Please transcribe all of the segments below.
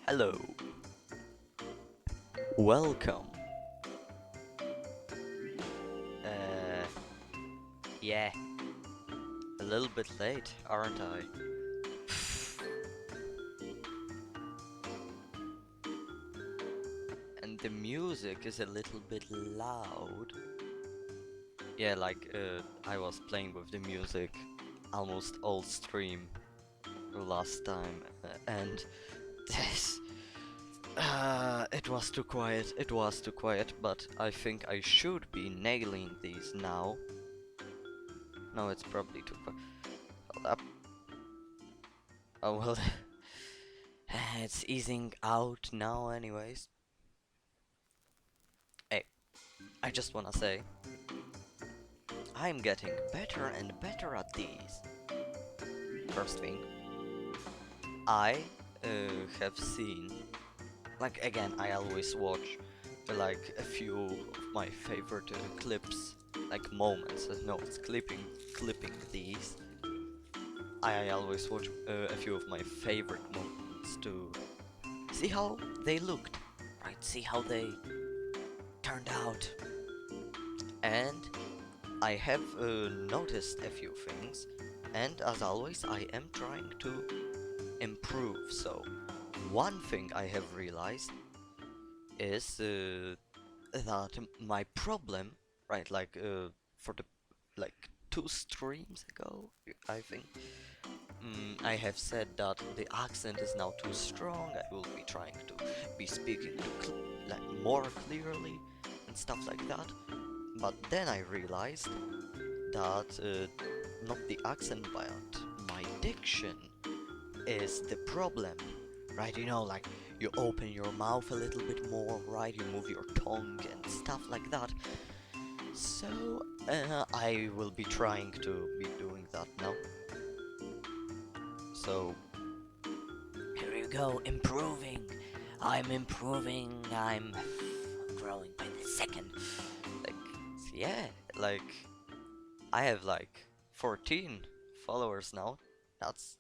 Hello. Welcome. Uh, yeah. little bit late, aren't I? And the music is a little bit loud. Yeah, like I was playing with the music almost all stream last time, and this it was too quiet. It was too quiet, but I think I should be nailing these now. No, it's probably too quiet. Hold up. Oh well, it's easing out now, anyways. Hey, I just wanna say, I'm getting better and better at these. First thing, I have seen, like again, I always watch like a few of my favorite clips, like moments. No, it's clipping these. I always watch a few of my favorite moments to see how they looked, right? See how they turned out. And I have noticed a few things, and as always, I am trying to improve. So, one thing I have realized is that my problem, right, like for the like 2 streams ago, I think, I have said that the accent is now too strong. I will be trying to be speaking like more clearly and stuff like that. But then I realized that not the accent but my diction is the problem, right? You know, like you open your mouth a little bit more, right? You move your tongue and stuff like that. So I will be trying to be doing that now. So here you go, improving. I'm improving. I'm growing by the second. Like, yeah, like I have like 14 followers now. That's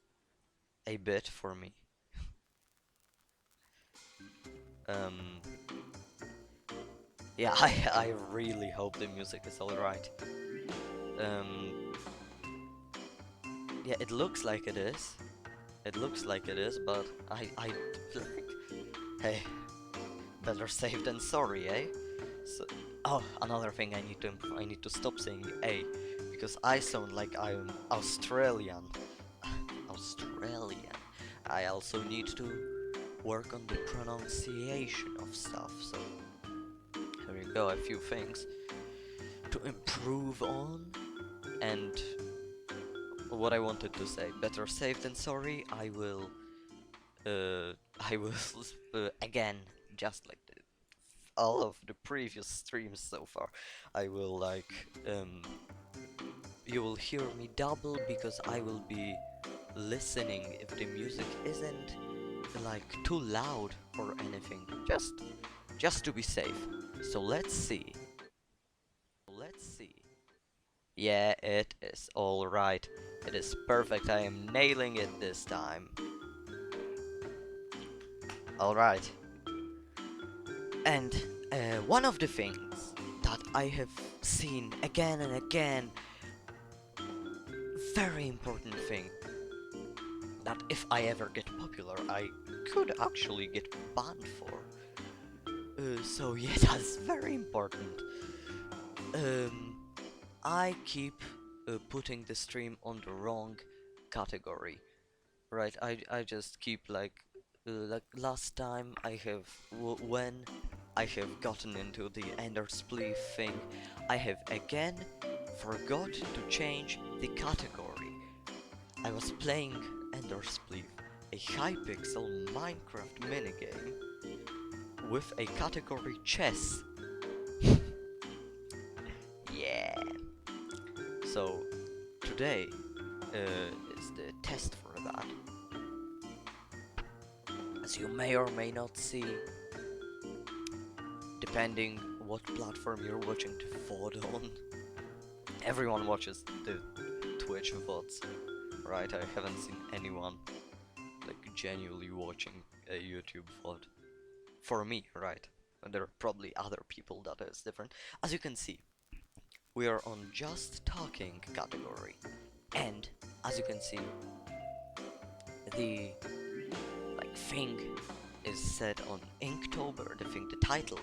a bit for me. Um, yeah, I really hope the music is alright. Um, yeah, it looks like it is. It looks like it is, but I like, hey, better safe than sorry, eh? So, oh, another thing I need to stop saying eh, because I sound like I'm Australian. Australian. I also need to work on the pronunciation of stuff, so here you go, a few things to improve on. And what I wanted to say, better safe than sorry. I will again, just like all of the previous streams so far, I will like you will hear me double because I will be listening if the music isn't like too loud or anything, just to be safe. So let's see. Yeah, it is all right. It is perfect. I am nailing it this time. All right. And one of the things that I have seen again and again, very important thing, that if I ever get popular, I could actually get banned for. So yeah, that's very important. I keep putting the stream on the wrong category, right? I just keep like last time I have when I have gotten into the Ender Spleef thing, I have again forgot to change the category. I was playing Ender Spleef, a high-pixel Minecraft minigame with a category chess. Yeah. So today is the test for that. As you may or may not see, depending what platform you're watching the VOD on. Everyone watches the Twitch VODs, right? I haven't seen anyone like genuinely watching a YouTube VOD. For me, right? And there are probably other people that is different. As you can see, we are on just talking category. And as you can see, the thing is set on Inktober. The title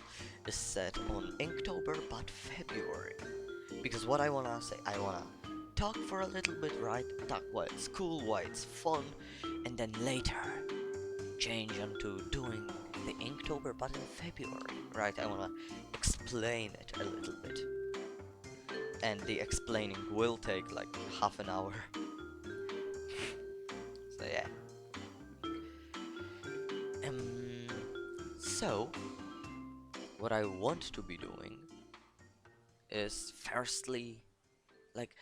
is set on Inktober, but February. Because what I wanna say, I wanna talk for a little bit, right? Talk why it's cool, why it's fun, and then later change onto doing the Inktober, but in February, right? I wanna explain it a little bit. And the explaining will take like half an hour. So yeah. So what I want to be doing is firstly, like,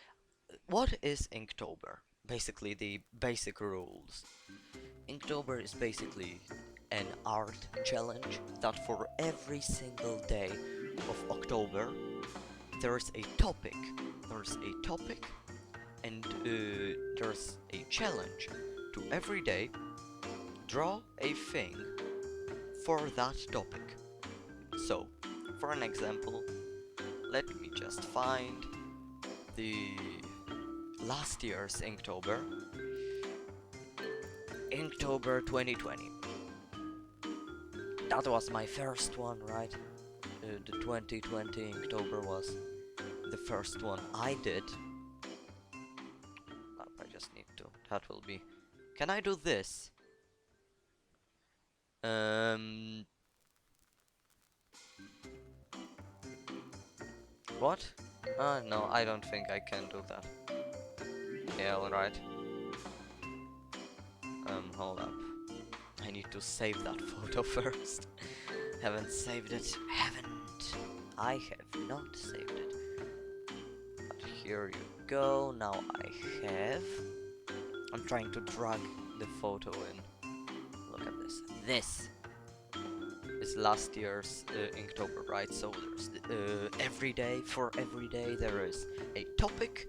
what is Inktober? Basically the basic rules. Inktober is basically an art challenge that for every single day of October there's a topic. And there's a challenge to every day draw a thing for that topic. So, for an example, let me just find the last year's Inktober. Inktober 2020. That was my first one, right? The 2020 Inktober was the first one I did. I just need to. That will be. Can I do this? What? No, I don't think I can do that. Yeah, alright. Hold up. I need to save that photo first. Haven't saved it. I have not saved it. But here you go. Now I have. I'm trying to drag the photo in. Look at this. This is last year's Inktober, right? So there's every day, there is a topic,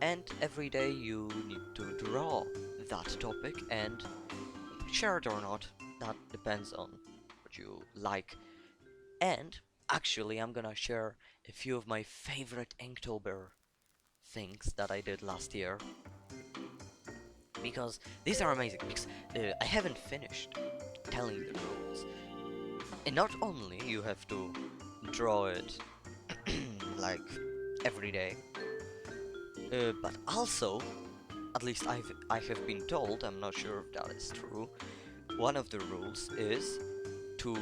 and every day you need to draw that topic and share it or not. That depends on what you like. And actually, I'm gonna share a few of my favorite Inktober things that I did last year, because these are amazing. Because I haven't finished telling the rules. And not only you have to draw it like every day, but also, at least I have been told, I'm not sure if that is true, one of the rules is to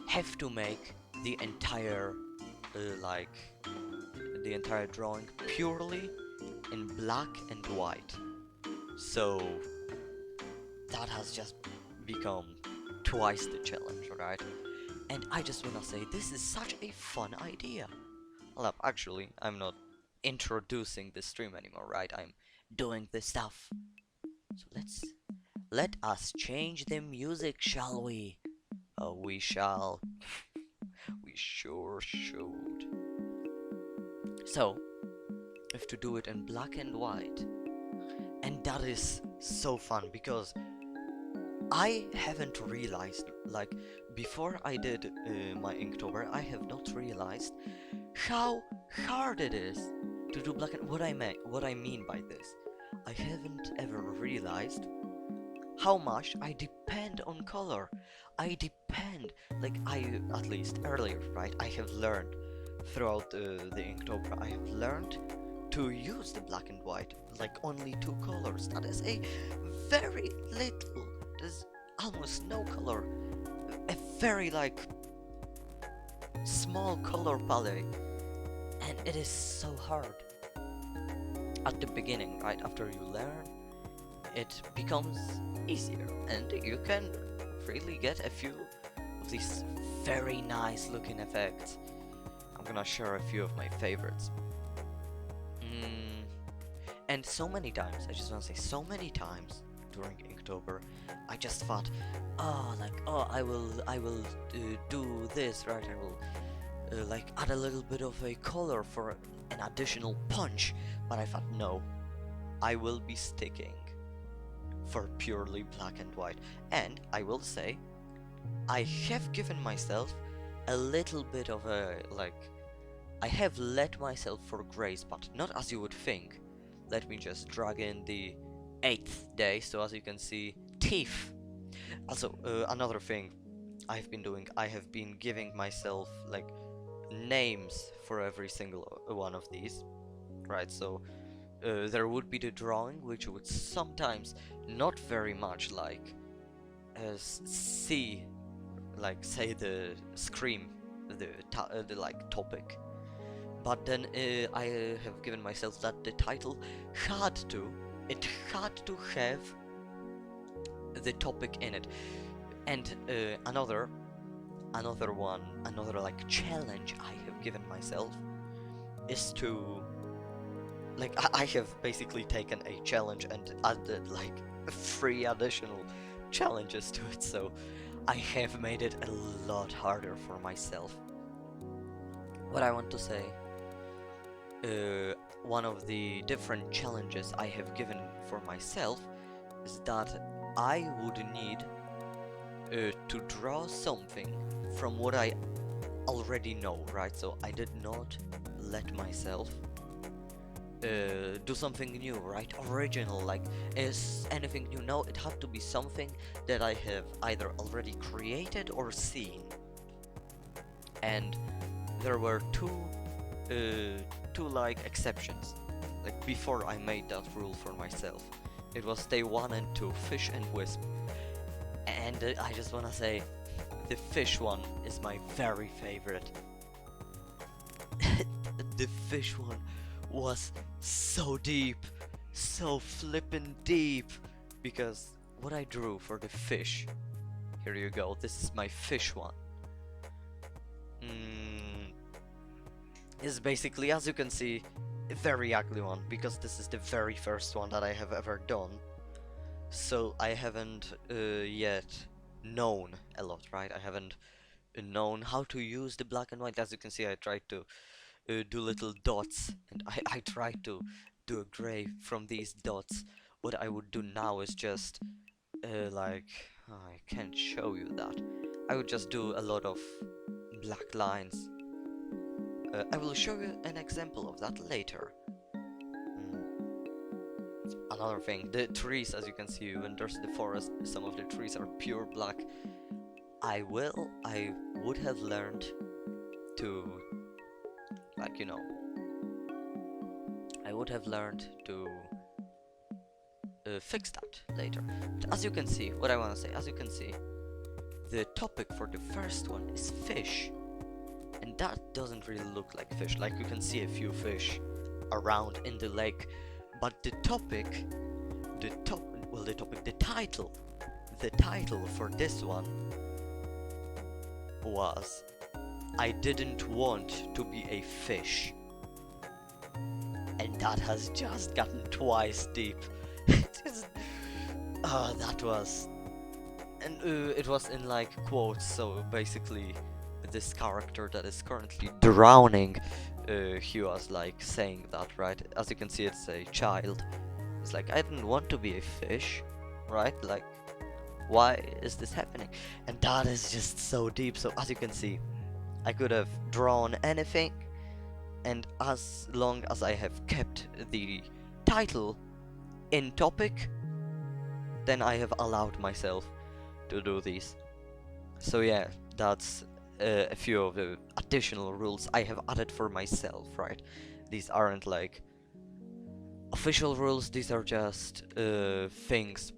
have to make the entire the entire drawing purely in black and white. So that has just become twice the challenge, right? And I just wanna say, this is such a fun idea. Well, actually, I'm not introducing the stream anymore, right? I'm doing the stuff. So let us change the music, shall we? Oh, we shall. We sure should. So, we have to do it in black and white. And that is so fun, because I haven't realized, like, before I did my Inktober, I have not realized how hard it is to do black and what I mean by this. I haven't ever realized how much I depend on color. I depend, like, at least earlier, right? I have learned throughout the Inktober, I have learned to use the black and white, like only two colors. That is a very little. There's almost no color. A very small color palette, and it is so hard at the beginning, right? After you learn, it becomes easier, and you can really get a few of these very nice looking effects. I'm gonna share a few of my favorites. And so many times, I just want to say, so many times during Inktober, I just thought, I will do this, right? I will add a little bit of a color for an additional punch. But I thought, no, I will be sticking for purely black and white. And I will say, I have given myself a little bit of a I have let myself for grace, but not as you would think. let me just drag in the 8th day. So as you can see, teeth. Also, another thing I've been doing, I have been giving myself like names for every single one of these, right? So there would be the drawing, which would sometimes not very much like see, like say the scream, the like topic, but then I have given myself that the title had to have the topic in it. And another like challenge I have given myself is to, like, I have basically taken a challenge and added like 3 additional challenges to it, so I have made it a lot harder for myself. What I want to say, one of the different challenges I have given for myself is that I would need to draw something from what I already know, right? So I did not let myself do something new, right? Original, like, is anything new? No, it had to be something that I have either already created or seen. And there were two like exceptions, like before I made that rule for myself. It was day 1 and 2, fish and wisp. And I just wanna say, the fish one is my very favorite. The fish one was so deep, so flippin' deep, because what I drew for the fish, here you go, this is my fish one, is basically, as you can see, a very ugly one, because this is the very first one that I have ever done. So I haven't yet known a lot, right? I haven't known how to use the black and white. As you can see, I tried to do little dots, and I tried to do a gray from these dots. What I would do now is just like, I can't show you that. I would just do a lot of black lines. I will show you an example of that later. Another thing, the trees, as you can see, when there's the forest, some of the trees are pure black. I would have learned to, like, you know, I would have learned to fix that later. But as you can see, what I want to say, as you can see, the topic for the first one is fish. And that doesn't really look like fish, like you can see a few fish around in the lake. But the title for this one was, I didn't want to be a fish. And that has just gotten twice deep. That was... And it was in like quotes, so basically this character that is currently drowning, he was like saying that, right? As you can see, it's a child. It's like, I didn't want to be a fish, right? Like, why is this happening? And that is just so deep. So as you can see, I could have drawn anything, and as long as I have kept the title in topic, then I have allowed myself to do these. So yeah, that's a few of the additional rules I have added for myself, right? These aren't like official rules, these are just things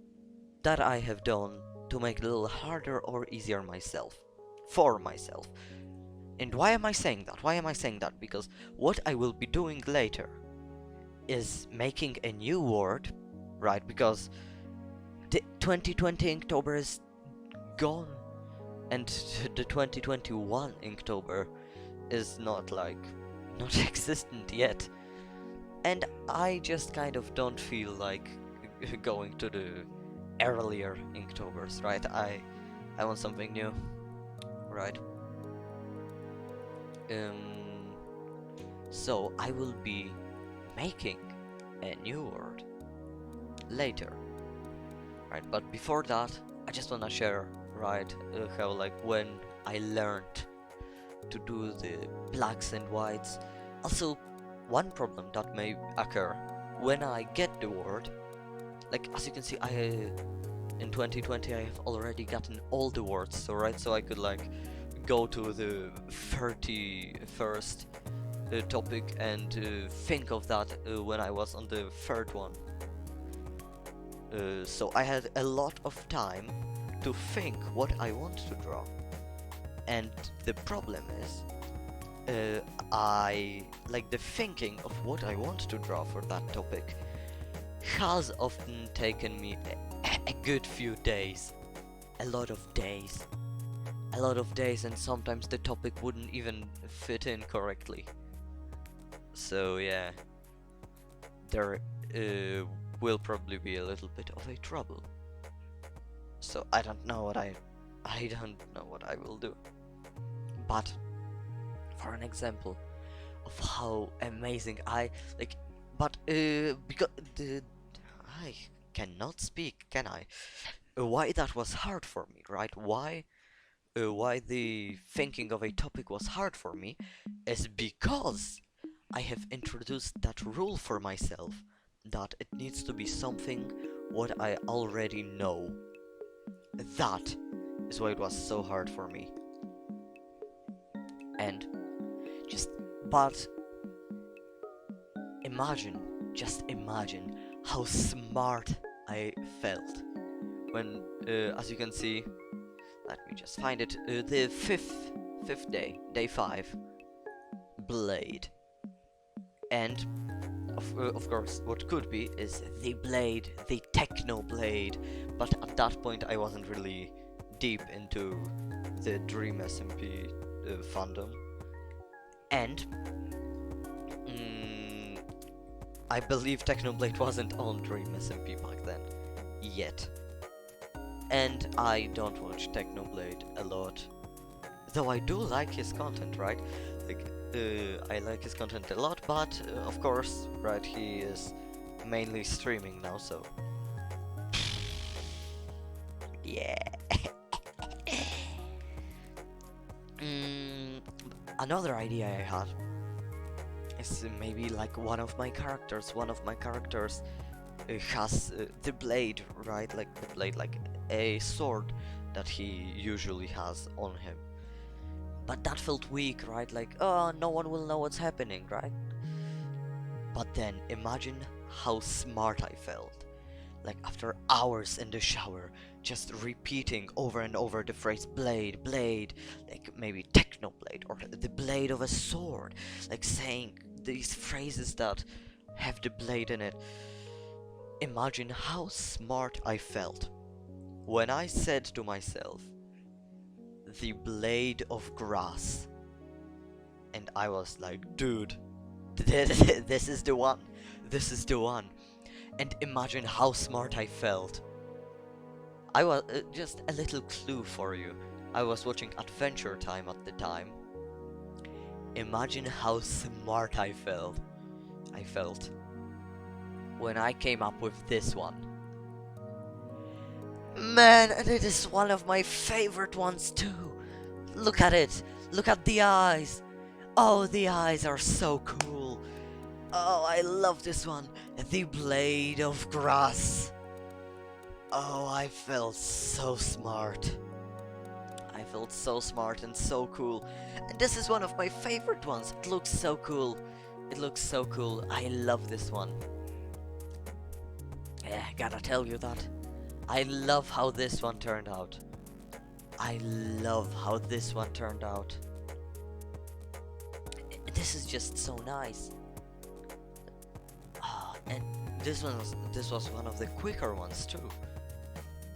that I have done to make it a little harder or easier for myself. And why am I saying that? Why am I saying that? Because what I will be doing later is making a new word, right? Because the 2020 Inktober is gone, and the 2021 Inktober is not existent yet. And I just kind of don't feel like going to the earlier Inktober's, right? I want something new, right? So I will be making a new word later, right? But before that, I just wanna share, right, how like when I learned to do the blacks and whites. Also, one problem that may occur when I get the word, like as you can see, in 2020 I have already gotten all the words, so right, so I could like go to the 31st topic and think of that when I was on the third one. So I had a lot of time to think what I want to draw. And the problem is, I like the thinking of what I want to draw for that topic has often taken me a good few days. A lot of days. And sometimes the topic wouldn't even fit in correctly. So yeah, there will probably be a little bit of a trouble. So I don't know what I will do. But for an example of how amazing because I cannot speak, can I? Why that was hard for me, right? Why the thinking of a topic was hard for me is because I have introduced that rule for myself that it needs to be something what I already know. That is why it was so hard for me. And but just imagine how smart I felt when, as you can see, let me just find it, the fifth day 5, blade. And of course, what could be is the blade, the techno blade, but at that point I wasn't really deep into the Dream SMP fandom. And I believe Technoblade wasn't on Dream SMP back then, yet. And I don't watch Technoblade a lot, though I do like his content, right? Like, I like his content a lot, but of course, right, he is mainly streaming now, so yeah. Another idea I had is maybe like one of my characters has the blade, right? Like the blade, like a sword that he usually has on him. But that felt weak, right? Like, oh, no one will know what's happening, right? But then imagine how smart I felt. Like after hours in the shower, just repeating over and over the phrase blade, blade, like maybe technoblade or the blade of a sword, like saying these phrases that have the blade in it. Imagine how smart I felt when I said to myself, the blade of grass. And I was like, dude, this is the one. This is the one. And imagine how smart I felt. I was just a little clue for you. I was watching Adventure Time at the time. Imagine how smart I felt. When I came up with this one. Man, and it is one of my favorite ones too. Look at it. Look at the eyes. Oh, the eyes are so cool. Oh, I love this one. The blade of grass. Oh, I felt so smart. I felt so smart and so cool. And this is one of my favorite ones. It looks so cool. I love this one. Yeah, gotta tell you that. I love how this one turned out. This is just so nice. And this was one of the quicker ones too.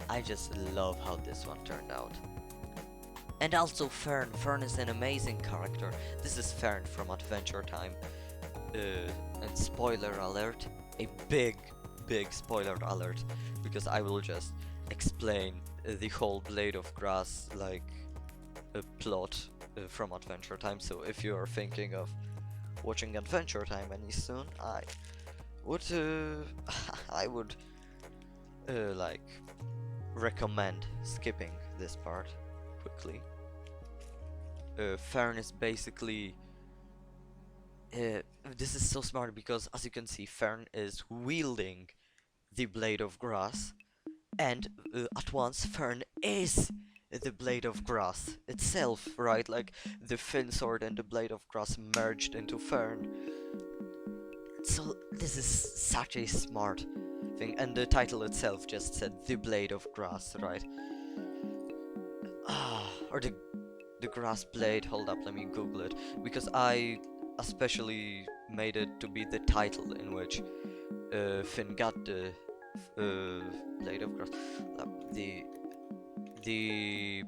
I just love how this one turned out. And also Fern. Fern is an amazing character. This is Fern from Adventure Time. And spoiler alert, a big spoiler alert, because I will just explain the whole Blade of Grass like a plot from Adventure Time. So if you are thinking of watching Adventure Time any soon, I would like recommend skipping this part quickly. Fern is basically this is so smart because, as you can see, Fern is wielding the blade of grass, and at once Fern is the blade of grass itself, right? Like the Finn sword and the blade of grass merged into Fern. So this is such a smart thing, and the title itself just said the blade of grass, right? Or the grass blade. Hold up, let me Google it, because I especially made it to be the title in which Finn got the blade of grass. The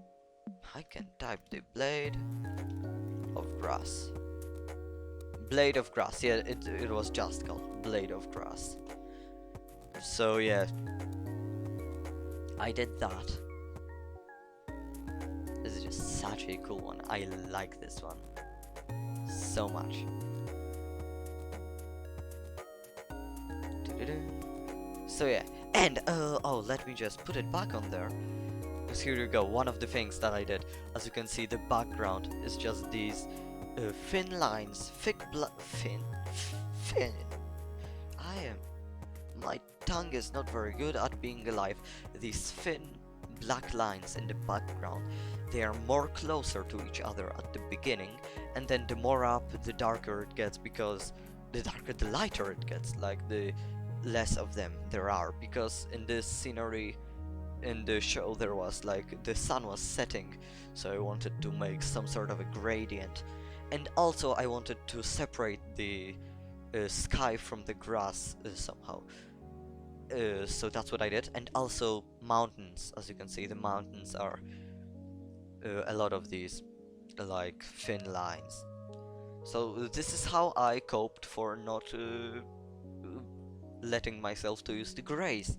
I can type the blade of grass. Blade of grass. Yeah, it was just called blade of grass. So yeah, I did that. This is just such a cool one. I like this one so much. So yeah, and oh, let me just put it back on there. Because here you go, one of the things that I did. As you can see, the background is just these thin lines, fin. My tongue is not very good at being alive. These thin black lines in the background, they are more closer to each other at the beginning, and then the more up, the darker it gets, because the darker, the lighter it gets, like the less of them there are, because in this scenery, in the show, there was like the sun was setting, so I wanted to make some sort of a gradient, and also I wanted to separate the sky from the grass somehow. So that's what I did, and also mountains. As you can see, the mountains are a lot of these like thin lines. So this is how I coped for not letting myself to use the grays.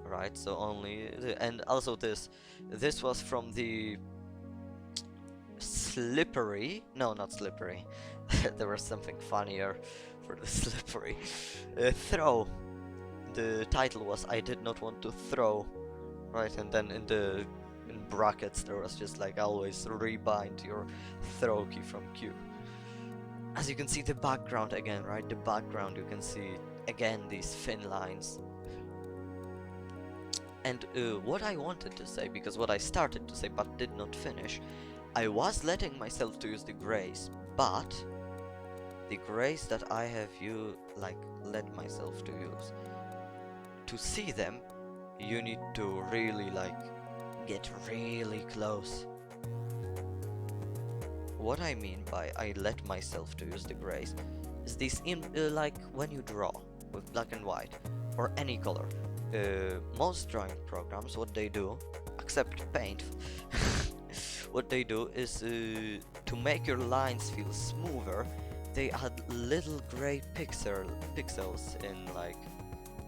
Right, so only and also this was from the slippery, no, not slippery. There was something funnier for the slippery throw. The title was I did not want to throw, right? And then in brackets there was just like always rebind your throw key from Q. As you can see, the background again, right? The background, you can see again these thin lines. And what I wanted to say, because what I started to say but did not finish, I was letting myself to use the grays, but the grays that I have let myself to use, to see them, you need to really get really close. What I mean by I let myself to use the grays is this like when you draw with black and white or any color. Most drawing programs, what they do, except Paint, what they do is to make your lines feel smoother, they add little gray pixels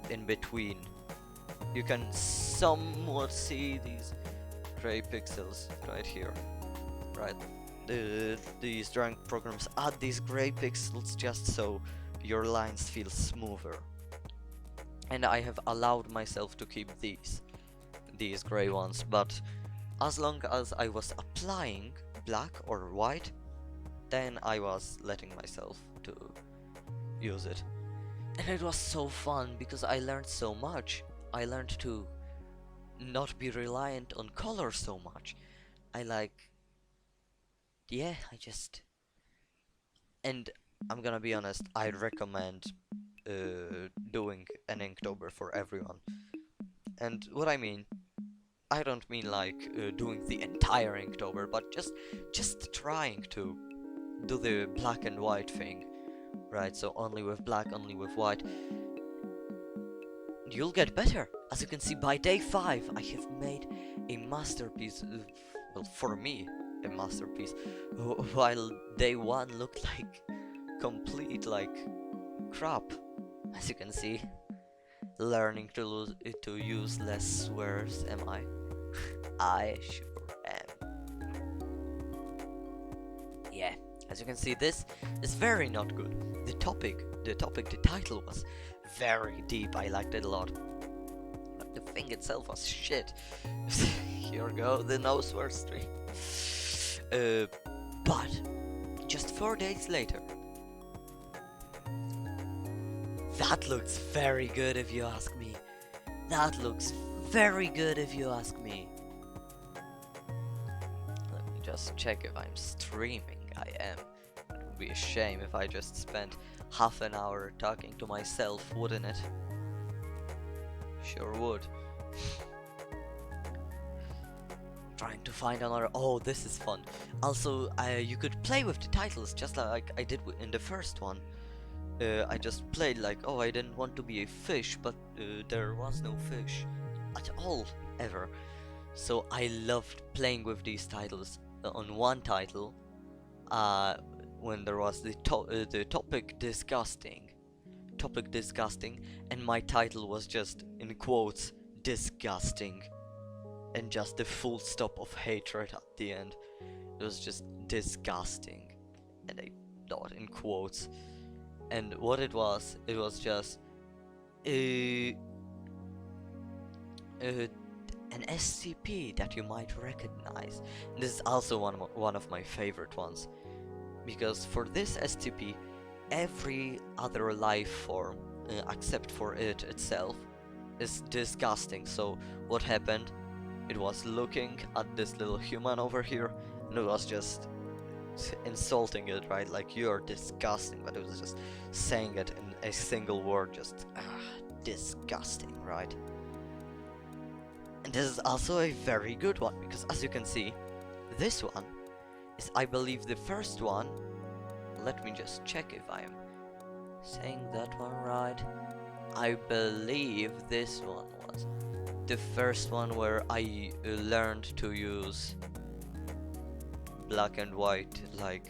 in between. You can somewhat see these gray pixels right here, right? These drawing programs add these gray pixels just so your lines feel smoother. And I have allowed myself to keep these gray ones, but as long as I was applying black or white, then I was letting myself to use it. And it was so fun because I learned so much. I learned to not be reliant on color so much. And I'm gonna be honest, I recommend doing an Inktober for everyone. And what I mean, I don't mean doing the entire Inktober, but just trying to do the black and white thing, right? So only with black, only with white. You'll get better. As you can see, by day 5, I have made a masterpiece. Well, for me, a masterpiece. While day 1 looked like complete crap. As you can see, learning to use less swears, am I? I sure am. Yeah, as you can see, this is very not good. The title was very deep. I liked it a lot. But the thing itself was shit. Here we go, the no swear stream. But just 4 days later. That looks very good if you ask me. That looks very good if you ask me. Let me just check if I'm streaming. I am. It would be a shame if I just spent half an hour talking to myself, wouldn't it? Sure would. Trying to find another. Oh, this is fun. Also, you could play with the titles just like I did in the first one. I just played like, oh, I didn't want to be a fish, but there was no fish at all, ever. So I loved playing with these titles. On one title, when there was the topic disgusting, and my title was just, in quotes, disgusting, and just the full stop of hatred at the end. It was just disgusting, and I thought in quotes. And what it was just an SCP that you might recognize. And this is also one of my favorite ones, because for this SCP, every other life form, except for it itself, is disgusting. So what happened? It was looking at this little human over here, and it was just insulting it, right? Like, you're disgusting, but it was just saying it in a single word, just disgusting, right? And this is also a very good one, because as you can see, this one is, I believe, the first one. Let me just check if I am saying that one right. I believe this one was the first one where I learned to use black and white, like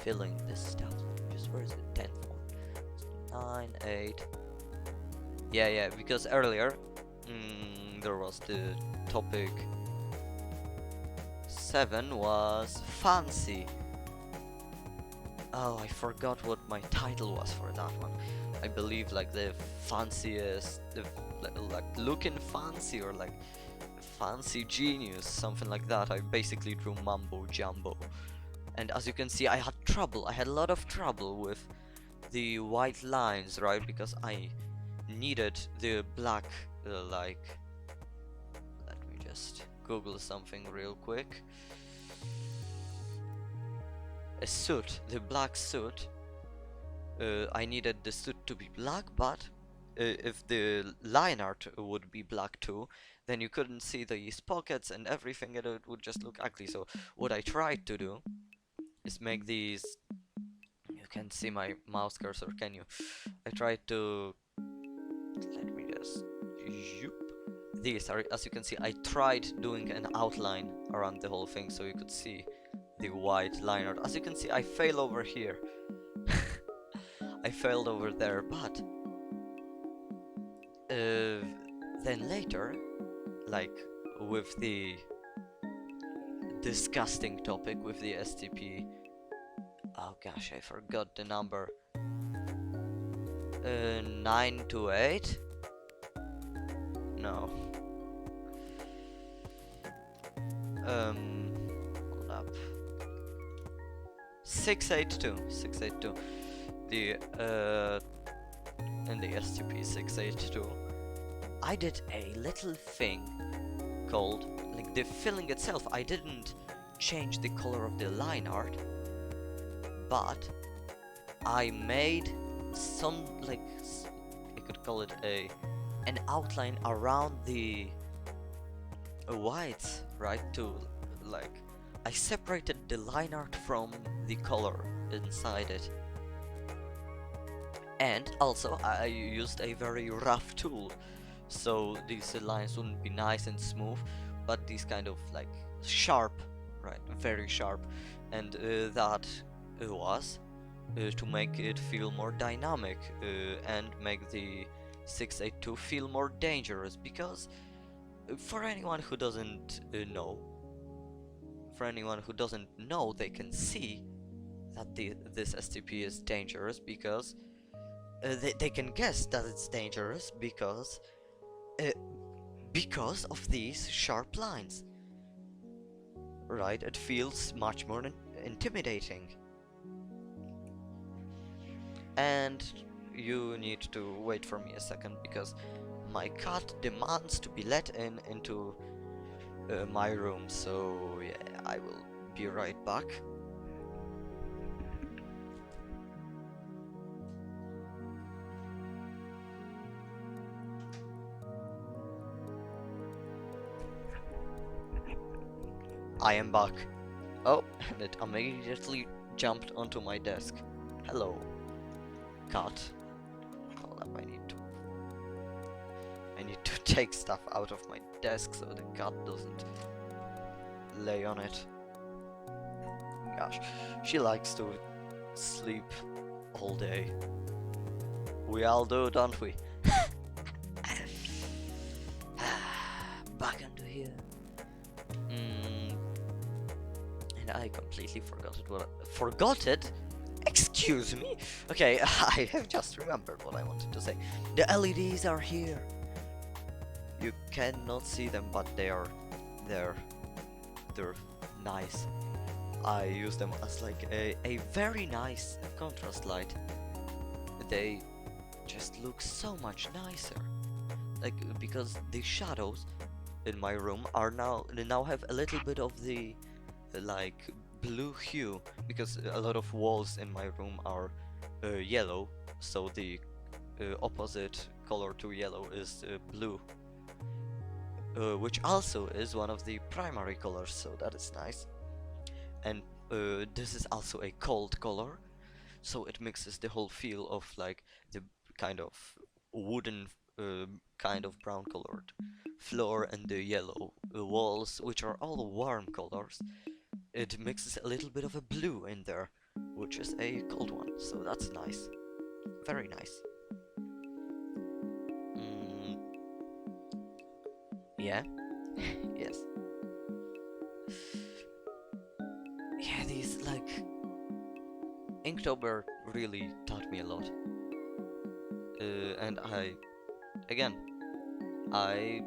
filling this stuff. Just where is it? 10th one. 9, 8. Yeah, because earlier there was the topic 7 was fancy. Oh, I forgot what my title was for that one. I believe like the fanciest, like looking fancy, or like fancy genius, something like that. I basically drew mumbo jumbo, and as you can see, I had a lot of trouble with the white lines, right? Because I needed the black, like, let me just Google something real quick. A suit, the black suit. I needed the suit to be black, but if the line art would be black too, then you couldn't see these pockets and everything, and it would just look ugly. So what I tried to do is make these. You can see my mouse cursor, can you? I tried to. Let me just. These are, as you can see, I tried doing an outline around the whole thing so you could see the white line art. As you can see, I fail over here. I failed over there, but then later, like with the disgusting topic with the STP. Oh gosh, I forgot the number. 9 to 8? No. Hold up. 682. The in the STP 682, I did a little thing called, like, the filling itself. I didn't change the color of the line art, but I made some, like, I could call it an outline around the whites, right? To, like, I separated the line art from the color inside it. And also I used a very rough tool, so these lines wouldn't be nice and smooth, but these kind of like sharp, right? Very sharp. And that was to make it feel more dynamic and make the 682 feel more dangerous, because for anyone who doesn't know, they can see that this STP is dangerous, because they can guess that it's dangerous because of these sharp lines, right? It feels much more intimidating. And you need to wait for me a second because my cat demands to be let into my room. So yeah, I will be right back. I am back. Oh, and it immediately jumped onto my desk. Hello, cat. Hold up, I need to take stuff out of my desk so the cat doesn't lay on it. Gosh, she likes to sleep all day. We all do, don't we? Back into here. And I completely forgot it? Excuse me? Okay, I have just remembered what I wanted to say. The LEDs are here. You cannot see them, but they're nice. I use them as like a very nice contrast light. They just look so much nicer. Like, because the shadows in my room are now have a little bit of the like blue hue, because a lot of walls in my room are yellow, so the opposite color to yellow is blue, which also is one of the primary colors, so that is nice. And this is also a cold color, so it mixes the whole feel of like the kind of wooden kind of brown colored floor and the yellow walls, which are all warm colors. It mixes a little bit of a blue in there, which is a cold one, so that's nice. Very nice. Yeah. Yes. Yeah, these like Inktober really taught me a lot. And I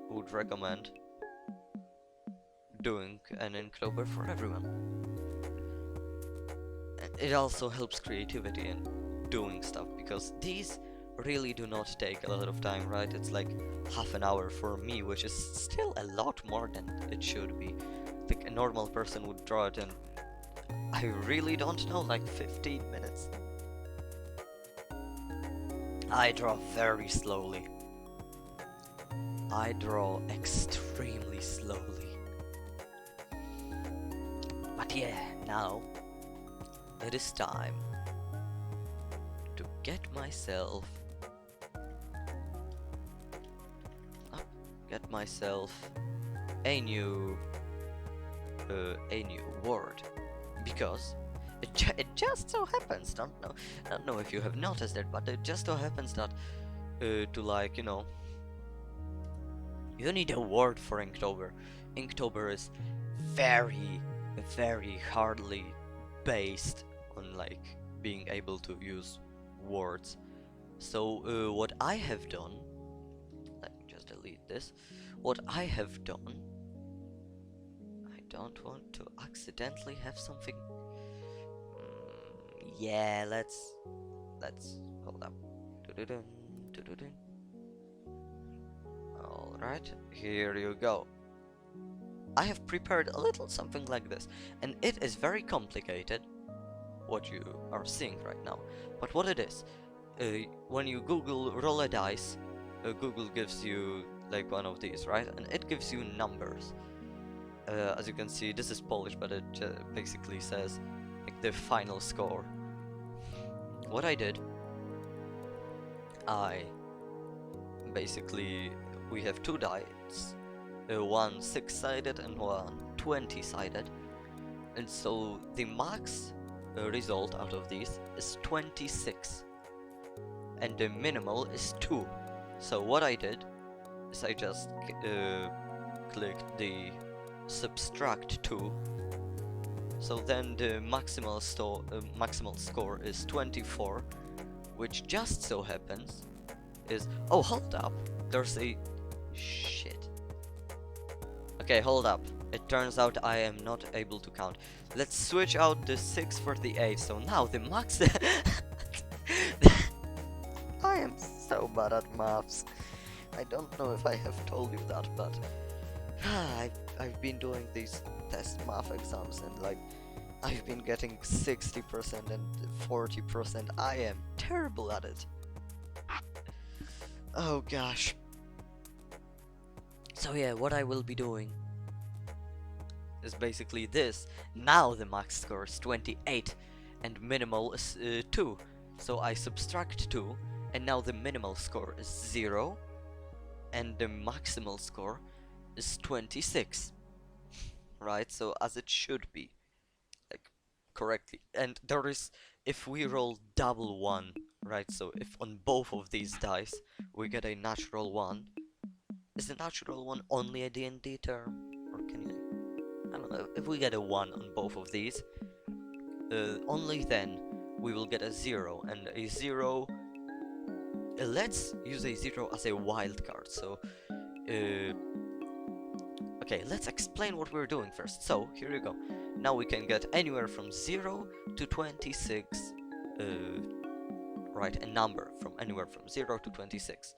would recommend doing an Inktober for everyone. It also helps creativity and doing stuff, because these really do not take a lot of time, right? It's like half an hour for me, which is still a lot more than it should be. Like a normal person would draw it in, I really don't know, like 15 minutes. I draw very slowly. I draw extremely slowly. But yeah, now it is time to get myself a new word, because it just so happens, don't know if you have noticed it, but it just so happens that to like, you know, you need a word for Inktober. Inktober is very hardly based on like being able to use words. So what I have done, let me just delete this. What I have done, I don't want to accidentally have something. Yeah, let's hold up. Alright, here you go. I have prepared a little something like this, and it is very complicated, what you are seeing right now. But what it is, when you Google roll a dice, Google gives you like one of these, right? And it gives you numbers. As you can see, this is Polish, but it basically says like the final score. What I did, we have two dice, one 6-sided and one 20-sided, and so the max result out of these is 26, and the minimal is 2. So what I did is I just clicked the subtract 2, so then the maximal score is 24, which just so happens is, oh, hold up, there's a shit. Okay, hold up. It turns out I am not able to count. Let's switch out the 6 for the 8. So now the max bad at maths. I don't know if I have told you that, but I've been doing these test math exams and like I've been getting 60% and 40%. I am terrible at it. Oh gosh. So yeah, what I will be doing is basically this. Now the max score is 28 and minimal is 2. So I subtract 2 and now the minimal score is 0 and the maximal score is 26. Right? So as it should be. Like correctly. And there is, if we roll double 1, right? So if on both of these dice we get a natural 1, is the natural 1 only a D&D term? Or can you, I don't know, if we get a 1 on both of these, only then we will get a 0, and a 0, let's use a 0 as a wild card. So okay, let's explain what we're doing first. So here you go. Now we can get anywhere from 0 to 26, right, a number from anywhere from 0 to 26.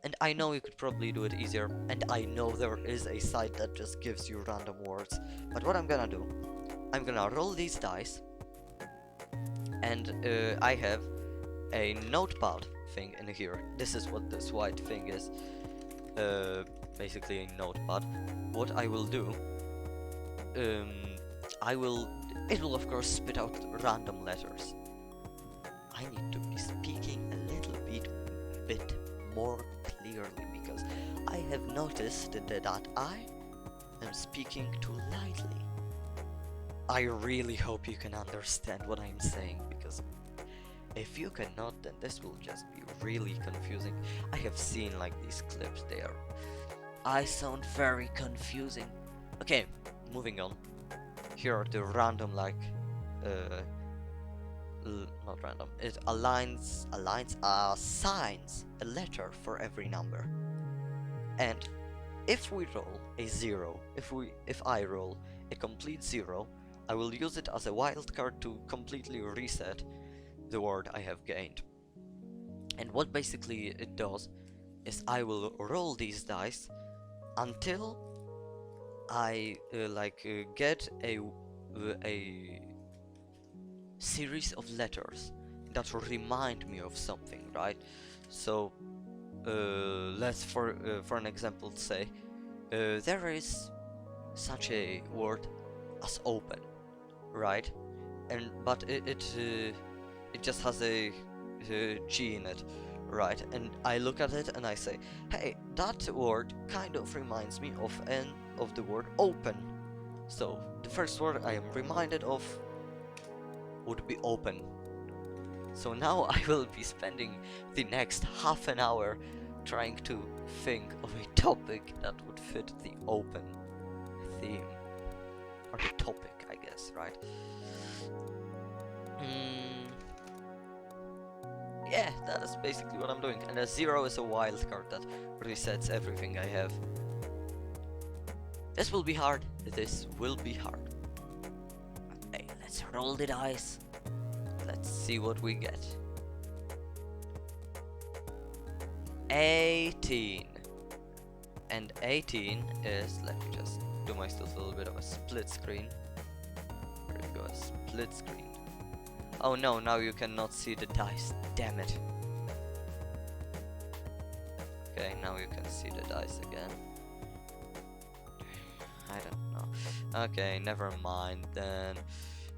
And I know you could probably do it easier, and I know there is a site that just gives you random words, but what I'm gonna do, I'm gonna roll these dice, and I have a notepad thing in here. This is what this white thing is, basically a notepad. What I will do, it will of course spit out random letters. I need to be speaking a little bit more clearly, because I have noticed that I am speaking too lightly. I really hope you can understand what I'm saying, because if you cannot, then this will just be really confusing. I have seen like these clips, I sound very confusing. Okay, moving on. Here are the random, like, not random, it assigns a letter for every number. And if we roll a 0, if I roll a complete 0, I will use it as a wild card to completely reset the word I have gained. And what basically it does is I will roll these dice until I get a series of letters that remind me of something, right? So let's for an example say there is such a word as open, right? And but it just has a G in it, right? And I look at it and I say, hey, that word kind of reminds me of the word open. So the first word I am reminded of would be open. So now I will be spending the next half an hour trying to think of a topic that would fit the open theme, or the topic, I guess, right? Yeah, that is basically what I'm doing. And a 0 is a wild card that resets everything I have. This will be hard. This will be hard. Okay, let's roll the dice. Let's see what we get. 18. And 18 is, let me just do myself a little bit of a split screen. There we go, a split screen. Oh no, now you cannot see the dice, damn it. Okay, now you can see the dice again. I don't know. Okay, never mind then.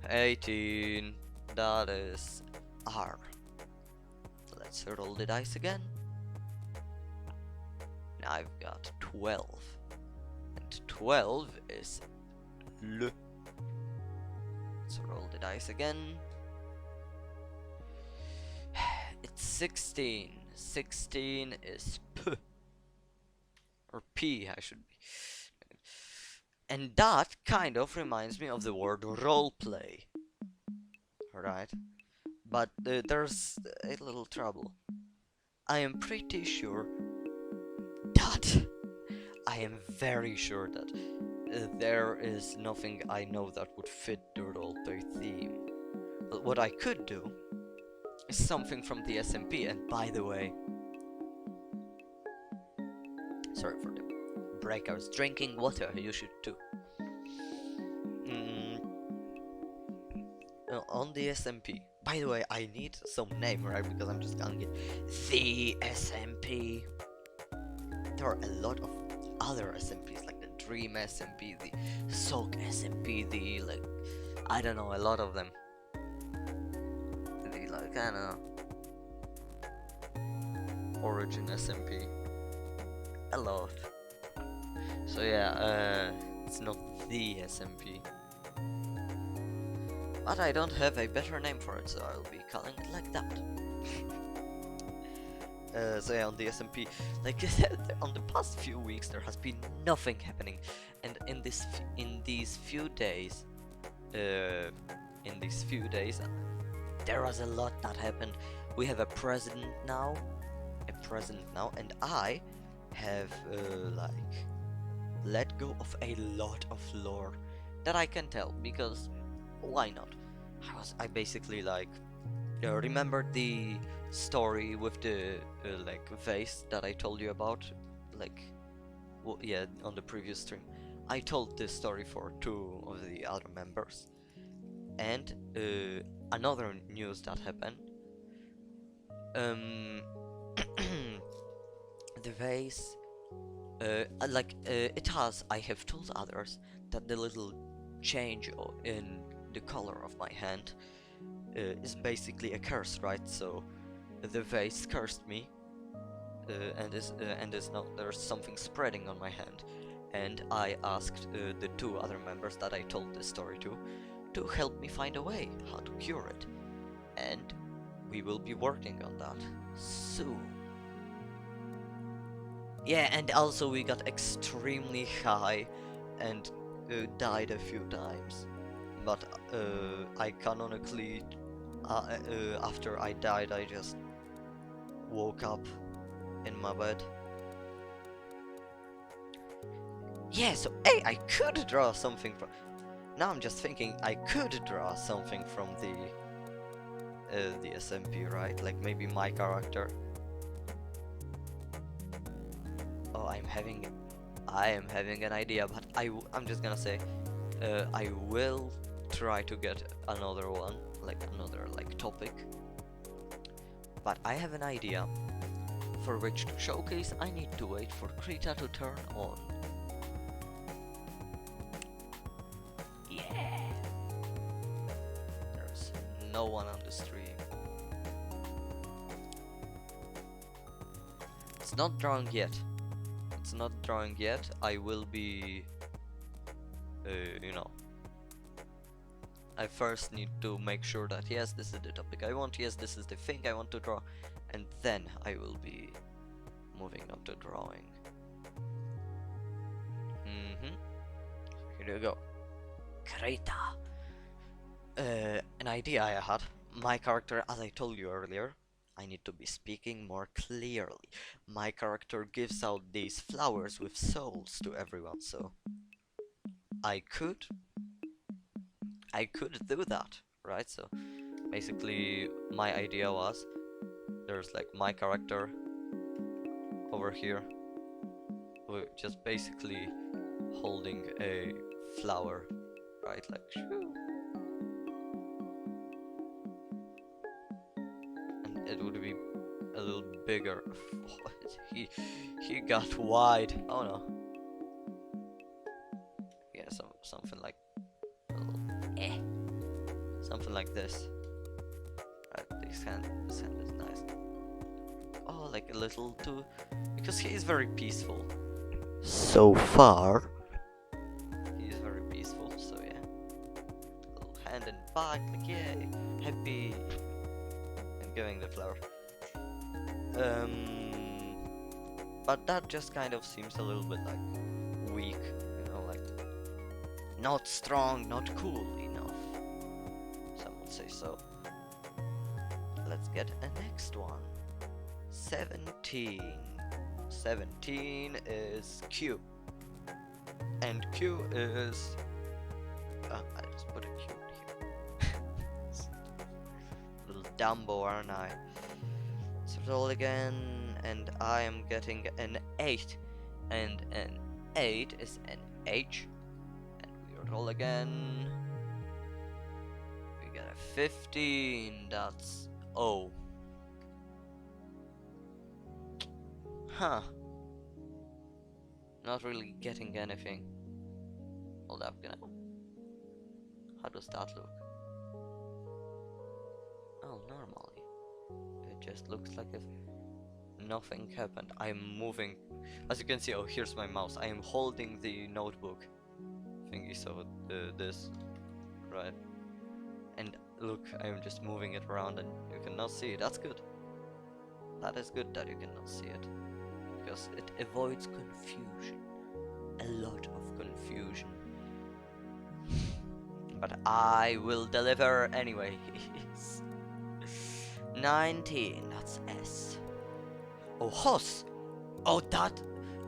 18, that is R. Let's roll the dice again. Now I've got 12. And 12 is L. Let's roll the dice again. It's 16. 16 is P. Or P, I should be. And that kind of reminds me of the word roleplay. Right? But there's a little trouble. I am pretty sure that I am very sure that there is nothing I know that would fit the roleplay theme. But what I could do is something from the SMP, and by the way, Sorry for the breakers. Drinking water, you should too. On the SMP. By the way, I need some name, right? Because I'm just gonna get the SMP. There are a lot of other SMPs, like the Dream SMP, the Soak SMP, the like, I don't know, a lot of them. The like, I don't know, Origin SMP, a lot. So yeah, it's not the SMP. But I don't have a better name for it, so I'll be calling it like that. So yeah, on the SMP, like on the past few weeks, there has been nothing happening, and in these few days, there was a lot that happened. We have a president now, and I have like let go of a lot of lore that I can tell, because why not? I basically like remembered the story with the like vase that I told you about, like yeah, on the previous stream. I told this story for 2 of the other members, and another news that happened. The vase, I have told others that the little change in the color of my hand is basically a curse, right? So the vase cursed me, and is now there's something spreading on my hand, and I asked the 2 other members that I told this story to help me find a way how to cure it, and we will be working on that soon. Yeah, and also we got extremely high and died a few times, but I canonically after I died, I just woke up in my bed. Yeah, so hey, I could draw something from. Now I'm just thinking I could draw something from the SMP, right? Like maybe my character. Oh, I am having an idea, but I'm just gonna say, I will try to get another one, like another like topic. But I have an idea for which to showcase. I need to wait for Krita to turn on. Yeah. There's no one on the stream. It's not drawing yet. It's not drawing yet. I will be, you know, I first need to make sure that yes, this is the topic I want, yes, this is the thing I want to draw, and then I will be moving on to drawing. Here we go. Krita. An idea I had. My character, as I told you earlier, I need to be speaking more clearly. My character gives out these flowers with souls to everyone, so I could do that, right? So basically my idea was there's like my character over here, we're just basically holding a flower, right? Like shoo. And it would be a little bigger. He got wide. Oh no. Yeah, something like a little, something like this. Right, this hand is nice. Oh, like a little too, because he is very peaceful. So far, he is very peaceful. So yeah, little hand and back, like yay, happy, and giving the flower. But that just kind of seems a little bit like weak, you know, like not strong, not cool enough. Some would say so. Let's get a next one. 17. 17 is Q. And Q is... I just put a Q here. Little Dumbo, aren't I? So roll again, and I am getting an 8. and an 8 is an H, and we roll again. We get a 15, that's O. Huh. Not really getting anything. Hold up, how does that look? Oh, normally. It just looks like if nothing happened. I'm moving. As you can see, oh, here's my mouse. I am holding the notebook thingy, so this, right? And look, I'm just moving it around and you cannot see it. That's good. That is good that you cannot see it, because it avoids confusion. A lot of confusion. But I will deliver anyways. 19, that's S. Oh, Hos! Oh, that...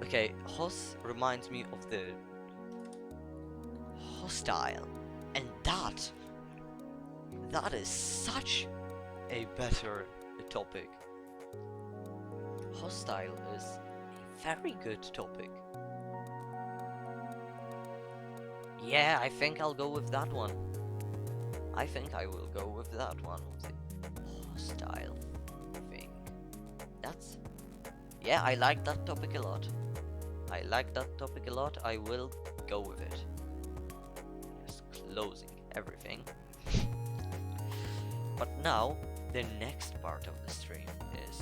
Okay, Hos reminds me of the... hostile. And that... that is such a better topic. Hostile is a very good topic. Yeah, I think I'll go with that one. I think I will go with that one. Hostile thing. That's... yeah, I like that topic a lot. I like that topic a lot. I will go with it. Just closing everything. But now, the next part of the stream is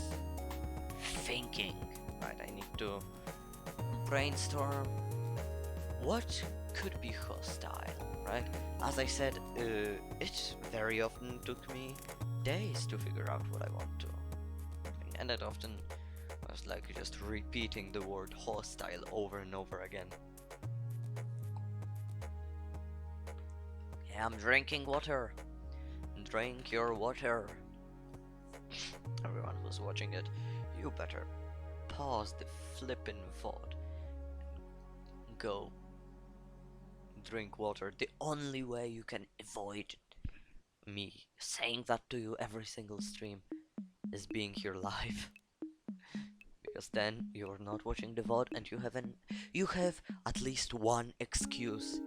thinking. Right, I need to brainstorm. What could be hostile, right? As I said, it very often took me days to figure out what I want to. And it often was like just repeating the word hostile over and over again. Yeah, I'm drinking water. Drink your water. Everyone who's watching it, you better pause the flippin' VOD. Go drink water. The only way you can avoid me saying that to you every single stream is being here live. Because then you're not watching the VOD and you have at least one excuse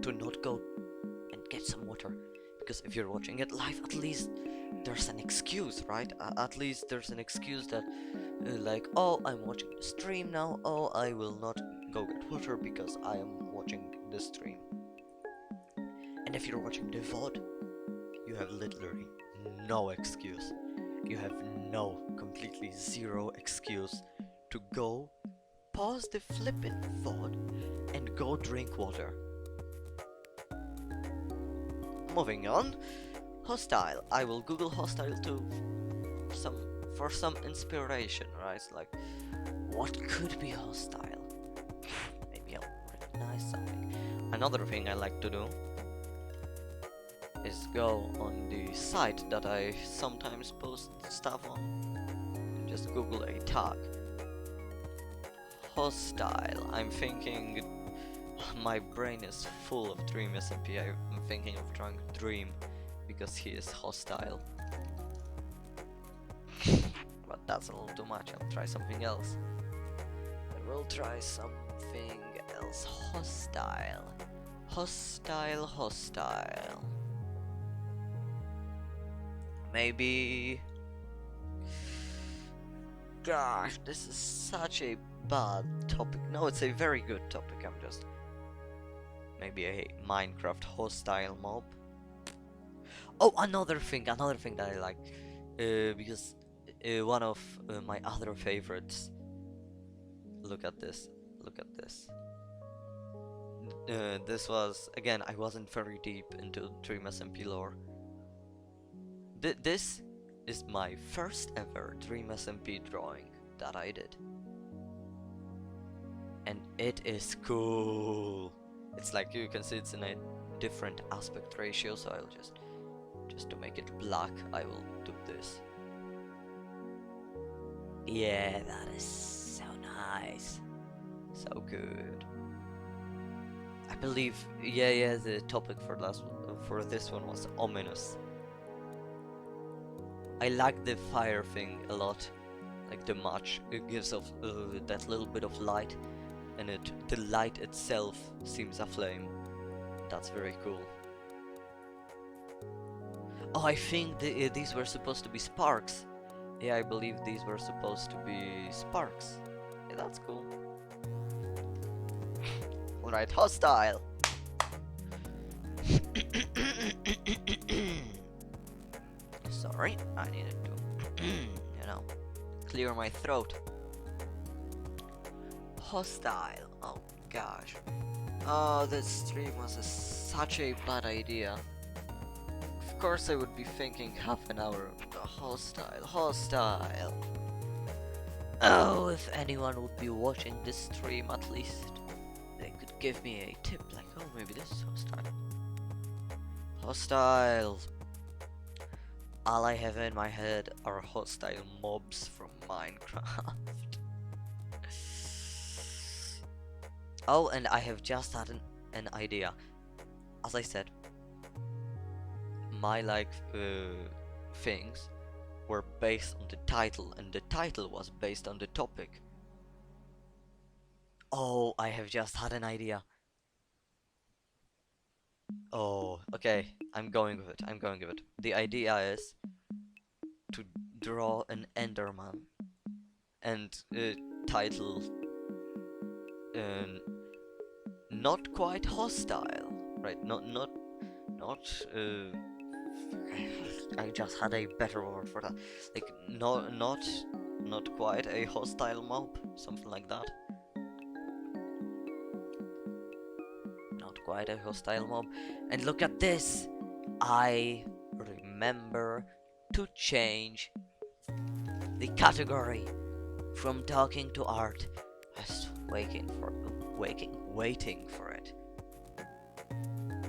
to not go and get some water. Because if you're watching it live, at least there's an excuse, right? At least there's an excuse that like, oh, I'm watching the stream now, oh, I will not go get water because I am watching the stream. And if you're watching the VOD, you have literally no excuse. You have no, completely zero excuse to go, pause the flippin' VOD, and go drink water. Moving on, hostile. I will Google hostile too, for some inspiration, right? Like, what could be hostile? Maybe I'll recognize something. Another thing I like to do is go on the site that I sometimes post stuff on and just Google a tag. Hostile. I'm thinking, my brain is full of Dream SMP. I'm thinking of trying Dream because he is hostile. But that's a little too much. I'll try something else. I will try something else. Hostile. Hostile, hostile. Maybe... gosh, this is such a bad topic. No, it's a very good topic. I'm just... maybe a Minecraft hostile mob. Oh, another thing that I like. Because one of my other favorites... look at this. Look at this. This was... again, I wasn't very deep into Dream SMP lore. This is my first ever Dream SMP drawing that I did. And it is cool. It's like, you can see it's in a different aspect ratio, so I'll just to make it black, I will do this. Yeah, that is so nice. So good. I believe, yeah, the topic for this one was ominous. I like the fire thing a lot, like the match. It gives off that little bit of light, and the light itself seems a flame. That's very cool. Oh, I think these were supposed to be sparks. Yeah, I believe these were supposed to be sparks. Yeah, that's cool. Alright, hostile. Sorry, I needed to, clear my throat. Hostile. Oh gosh. Oh, this stream was such a bad idea. Of course I would be thinking half an hour. Hostile, hostile. Oh, if anyone would be watching this stream at least, they could give me a tip like, oh, maybe this is hostile. Hostile. All I have in my head are hostile mobs from Minecraft. Oh, and I have just had an idea. As I said, my things were based on the title, and the title was based on the topic. Oh, I have just had an idea. Oh, okay, I'm going with it. I'm going with it. The idea is to draw an Enderman and title not quite hostile, right? Not. I just had a better word for that. Like not quite a hostile mob, something like that. Not quite a hostile mob. And look at this. I remember to change the category from talking to art. I was waiting for it.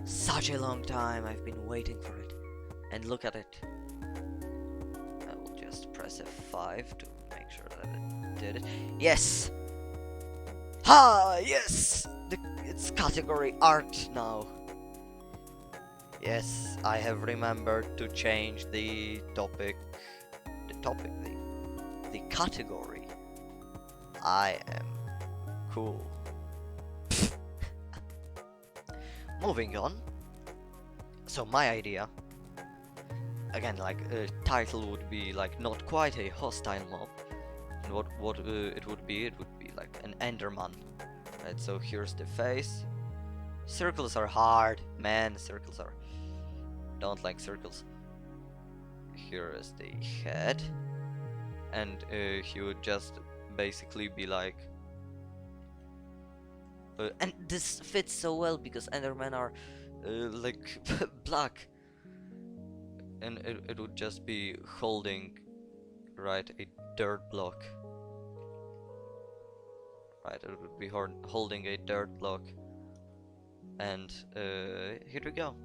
Such a long time I've been waiting for it. And look at it. I will just press F5 to make sure that it did it. Yes! Ha! Yes! It's category art now. Yes, I have remembered to change the category. I am cool. Moving on. So my idea, again, like title would be like not quite a hostile mob, and what it would be like an Enderman, right? So here's the face. Circles are hard, man. Circles are. Don't like circles. Here is the head, and he would just basically be like. And this fits so well because Endermen are like black, and it would just be holding, right, a dirt block. Right, it would be holding a dirt block, and here we go.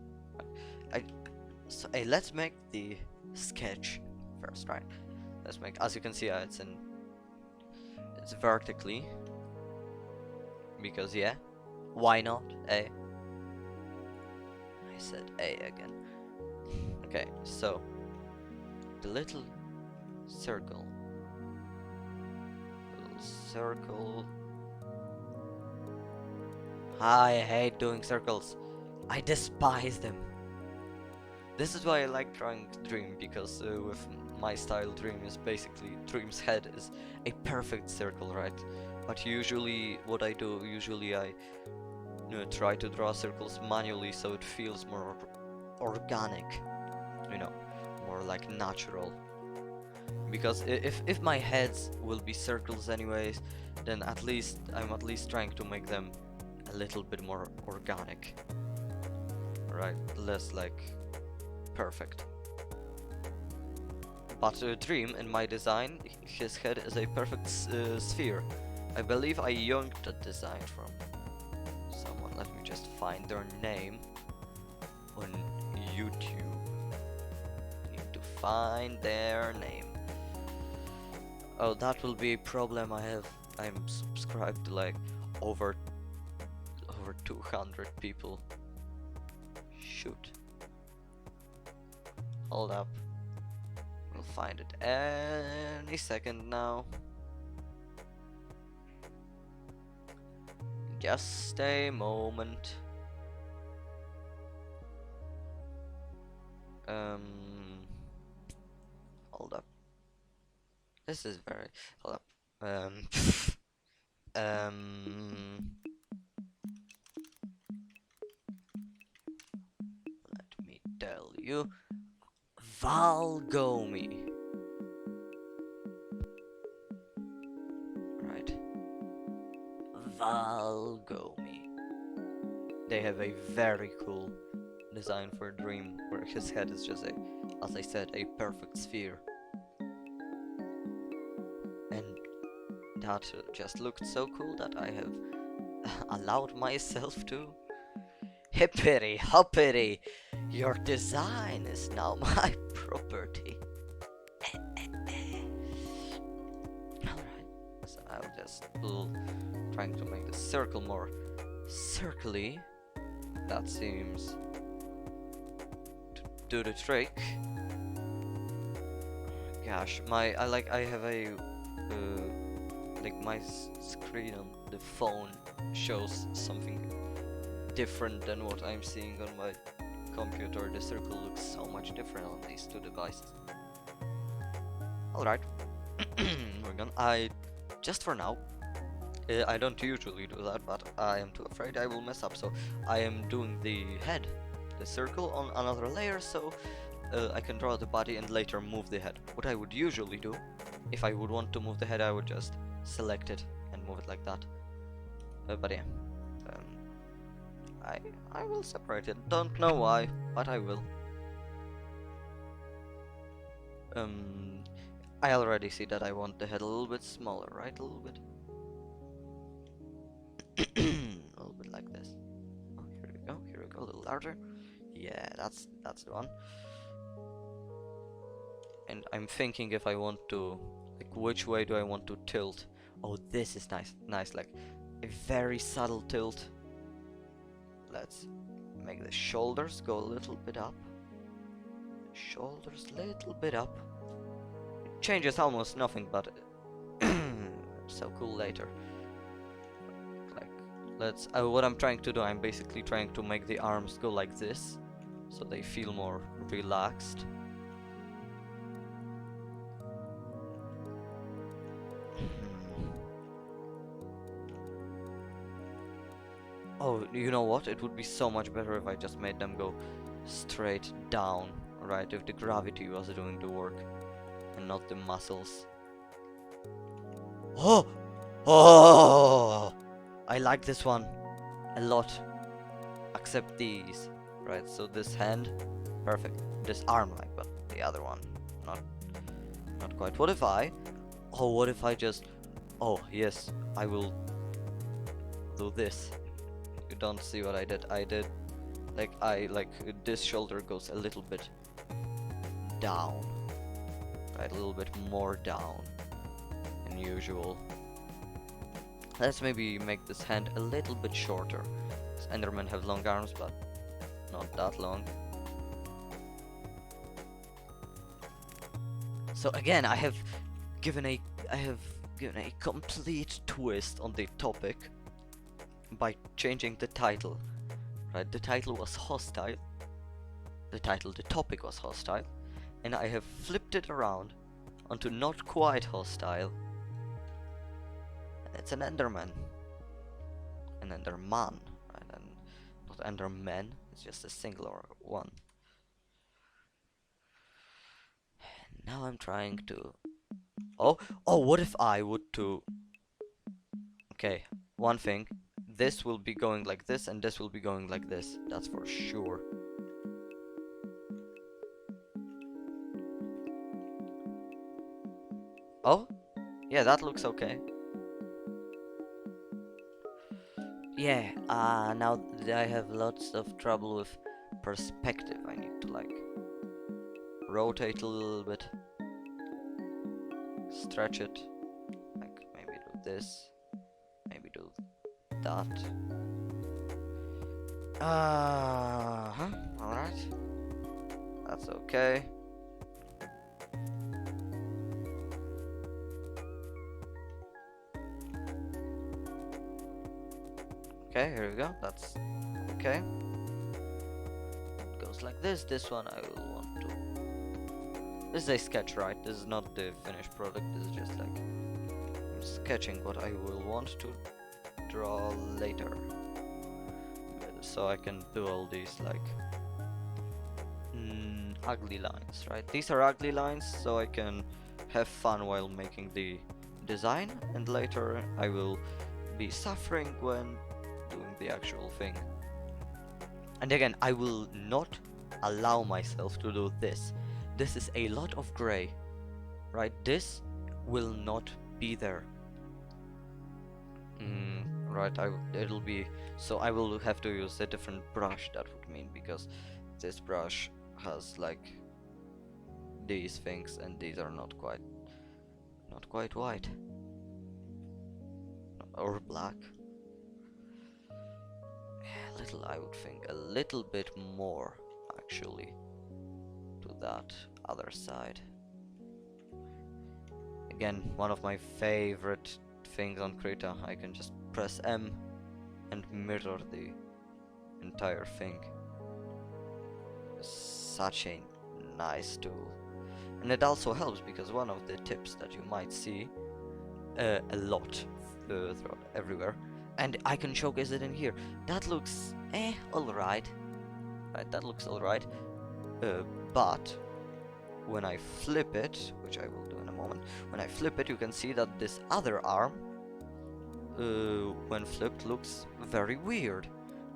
Let's make the sketch first, right? Let's make, as you can see, it's vertically. Because yeah, why not? A. I said A again. Okay, so the little circle. I hate doing circles. I despise them. This is why I like drawing Dream, because with my style, Dream's head is a perfect circle, right? But usually what I do, I try to draw circles manually so it feels more organic, more like natural. Because if my heads will be circles anyways, then I'm at least trying to make them a little bit more organic, right? Less like perfect. But Dream, in my design, his head is a perfect sphere. I believe I yoinked that design from someone. Let me just find their name on YouTube. I need to find their name. Oh, that will be a problem I have. I'm subscribed to like over 200 people. Shoot. Hold up. We'll find it any second now. Just a moment. Hold up. This is very. Hold up. Um. Let me tell you. Valgomi. Right. Valgomi. They have a very cool design for a dream, where his head is just a, as I said, a perfect sphere. And that just looked so cool that I have allowed myself to. Hippity hoppity, your design is now my property. Alright, so I'll just trying to make the circle more circly. That seems to do the trick. Gosh, I have a like my screen on the phone shows something different than what I'm seeing on my computer. The circle looks so much different on these two devices. Alright, we're gonna. Just for now, I don't usually do that, but I am too afraid I will mess up, so I am doing the head, the circle on another layer, so I can draw the body and later move the head. What I would usually do, if I would want to move the head, I would just select it and move it like that. But yeah, I will separate it. Don't know why, but I will. I already see that I want the head a little bit smaller, right? A little bit. A little bit like this. Oh, here we go. Here we go. A little larger. Yeah, that's the one. And I'm thinking if I want to, like, which way do I want to tilt? Oh, this is nice, like a very subtle tilt. Let's make the shoulders go a little bit up. Shoulders a little bit up. It changes almost nothing, but so cool later. Like, let's. What I'm trying to do, I'm basically trying to make the arms go like this, so they feel more relaxed. Oh, you know what? It would be so much better if I just made them go straight down, right? If the gravity was doing the work and not the muscles. Oh! Oh! I like this one a lot. Except these, right? So this hand, perfect. This arm, like, but the other one, not quite. What if I? Oh, what if I just? Oh, yes, I will do this. You don't see what I did. I did, like this shoulder goes a little bit down, right? A little bit more down than usual. Let's maybe make this hand a little bit shorter. Endermen have long arms, but not that long. So again, I have given a complete twist on the topic by changing the title. Right, the title was hostile. The topic was hostile, and I have flipped it around onto not quite hostile. And it's an Enderman, an Enderman, right? And not Enderman. It's just a singular one. And now I'm trying to. Oh, what if I would to? Okay, one thing. This will be going like this, and this will be going like this. That's for sure. Oh, yeah, that looks okay. Yeah, now I have lots of trouble with perspective. I need to, like, rotate a little bit, stretch it, like maybe do this, maybe do that. Alright. That's okay. Okay, here we go. That's okay. It goes like this. This one I will want to. This is a sketch, right? This is not the finished product. This is just like I'm sketching what I will want to draw later, so I can do all these like ugly lines, right? These are ugly lines, so I can have fun while making the design, and later I will be suffering when doing the actual thing. And again, I will not allow myself to do this. This is a lot of gray, right? This will not be there. Right, it'll be, so I will have to use a different brush, that would mean, because this brush has like these things, and these are not quite white or black. A little, I would think a little bit more actually to that other side. Again, one of my favorite things on Krita. I can just press M and mirror the entire thing. Such a nice tool. And it also helps because one of the tips that you might see a lot throughout everywhere, and I can showcase it in here. That looks alright. Right, that looks alright. But when I flip it, which I will do in a moment, when I flip it, you can see that this other arm, when flipped, looks very weird,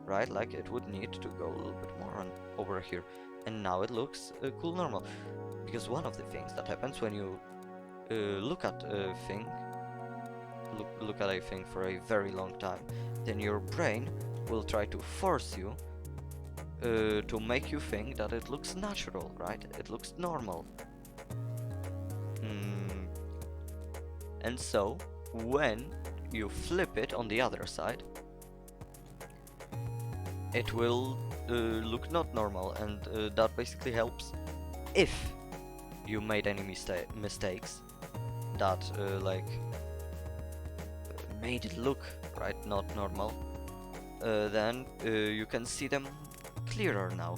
right? Like it would need to go a little bit more on over here. And now it looks cool normal. Because one of the things that happens when you look at a thing, look at a thing for a very long time, then your brain will try to force you to make you think that it looks natural, right? It looks normal. And so, when you flip it on the other side, it will look not normal, and that basically helps if you made any mistakes that like made it look right not normal, then you can see them clearer now.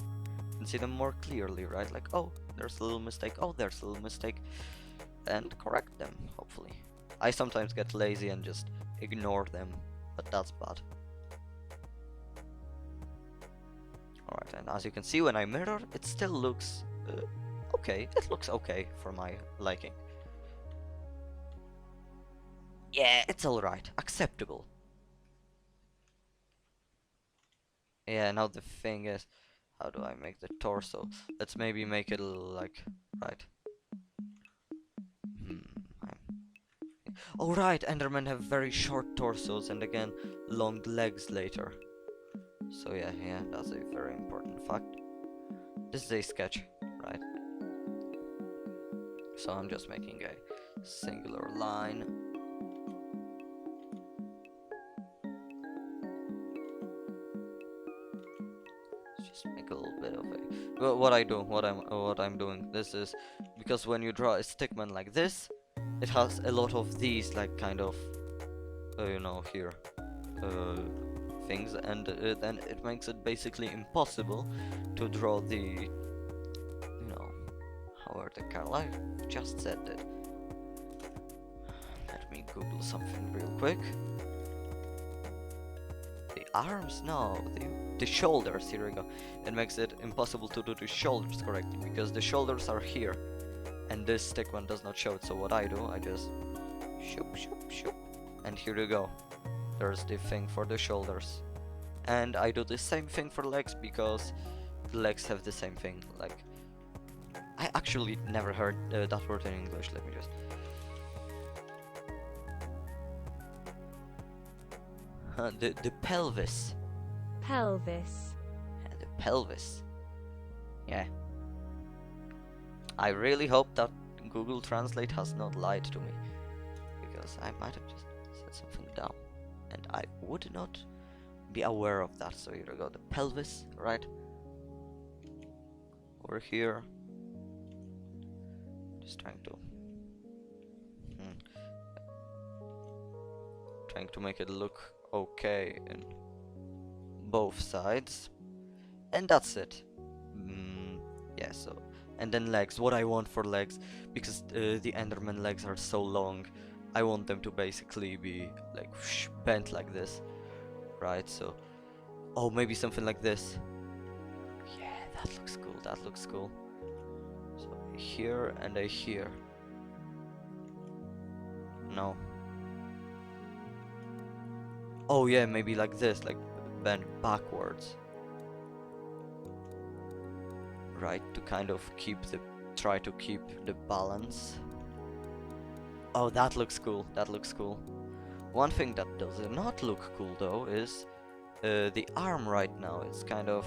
You can see them more clearly, right? Like, oh, there's a little mistake, oh, there's a little mistake, and correct them, hopefully. I sometimes get lazy and just ignore them, but that's bad. Alright, and as you can see, when I mirror, it still looks okay. It looks okay for my liking. Yeah, it's alright. Acceptable. Yeah, now the thing is, how do I make the torso? Let's maybe make it like, right. Oh right, Endermen have very short torsos and again, long legs later. So yeah, that's a very important fact. This is a sketch, right? So I'm just making a singular line. Just make a little bit of a. Well, what I'm doing. This is because when you draw a stickman like this, it has a lot of these like kind of, you know, here, things, and then it makes it basically impossible to draw the, you know, how are the Carl? I just said that. Let me Google something real quick. The arms? No, the shoulders. Here we go. It makes it impossible to do the shoulders correctly because the shoulders are here, and this stick one does not show it. So what I do, I just shoop, shoop, shoop, and here you go. There's the thing for the shoulders, and I do the same thing for legs because the legs have the same thing. Like, I actually never heard that word in English. Let me just. The pelvis. Pelvis. Yeah, the pelvis. Yeah. I really hope that Google Translate has not lied to me, because I might have just said something dumb, and I would not be aware of that. So here we go, the pelvis, right? Over here. Just trying to make it look okay, and both sides, and that's it. Yeah, so, and then legs, what I want for legs, because the Enderman legs are so long, I want them to basically be like bent like this, right? So, oh, maybe something like this. Yeah, that looks cool, that looks cool. So here and a here. No. Oh yeah, maybe like this, like bend backwards. Right, to kind of try to keep the balance. Oh, that looks cool, that looks cool. One thing that does not look cool though is the arm right now. It's kind of...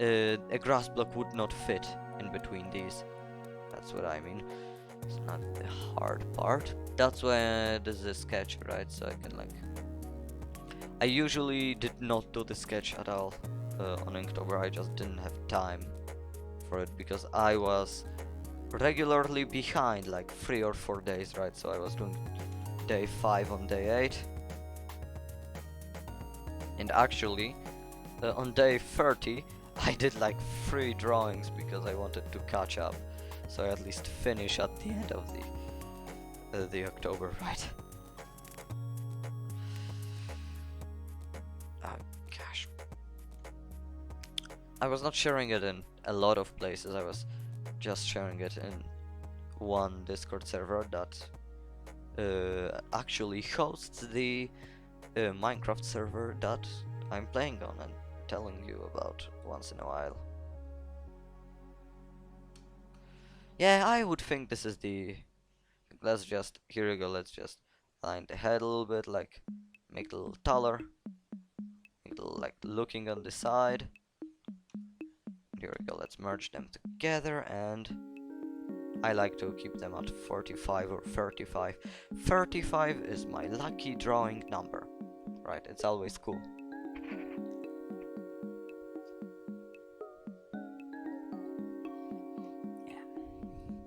a grass block would not fit in between these. That's what I mean. It's not the hard part. That's why this is a sketch, right? So I can like... I usually did not do the sketch at all on Inktober. I just didn't have time for it because I was regularly behind like 3 or 4 days, right? So I was doing day 5 on day 8. And actually, on day 30, I did like 3 drawings because I wanted to catch up. So I at least finish at the end of the October, right? Gosh. I was not sharing it in a lot of places. I was just sharing it in one Discord server that actually hosts the Minecraft server that I'm playing on and telling you about once in a while. Yeah, I would think this is the... Let's just... Here we go, let's just align the head a little bit, like make it a little taller. Make it a little, like looking on the side. Here we go, let's merge them together, and I like to keep them at 45 or 35. 35 is my lucky drawing number, right? It's always cool. Yeah.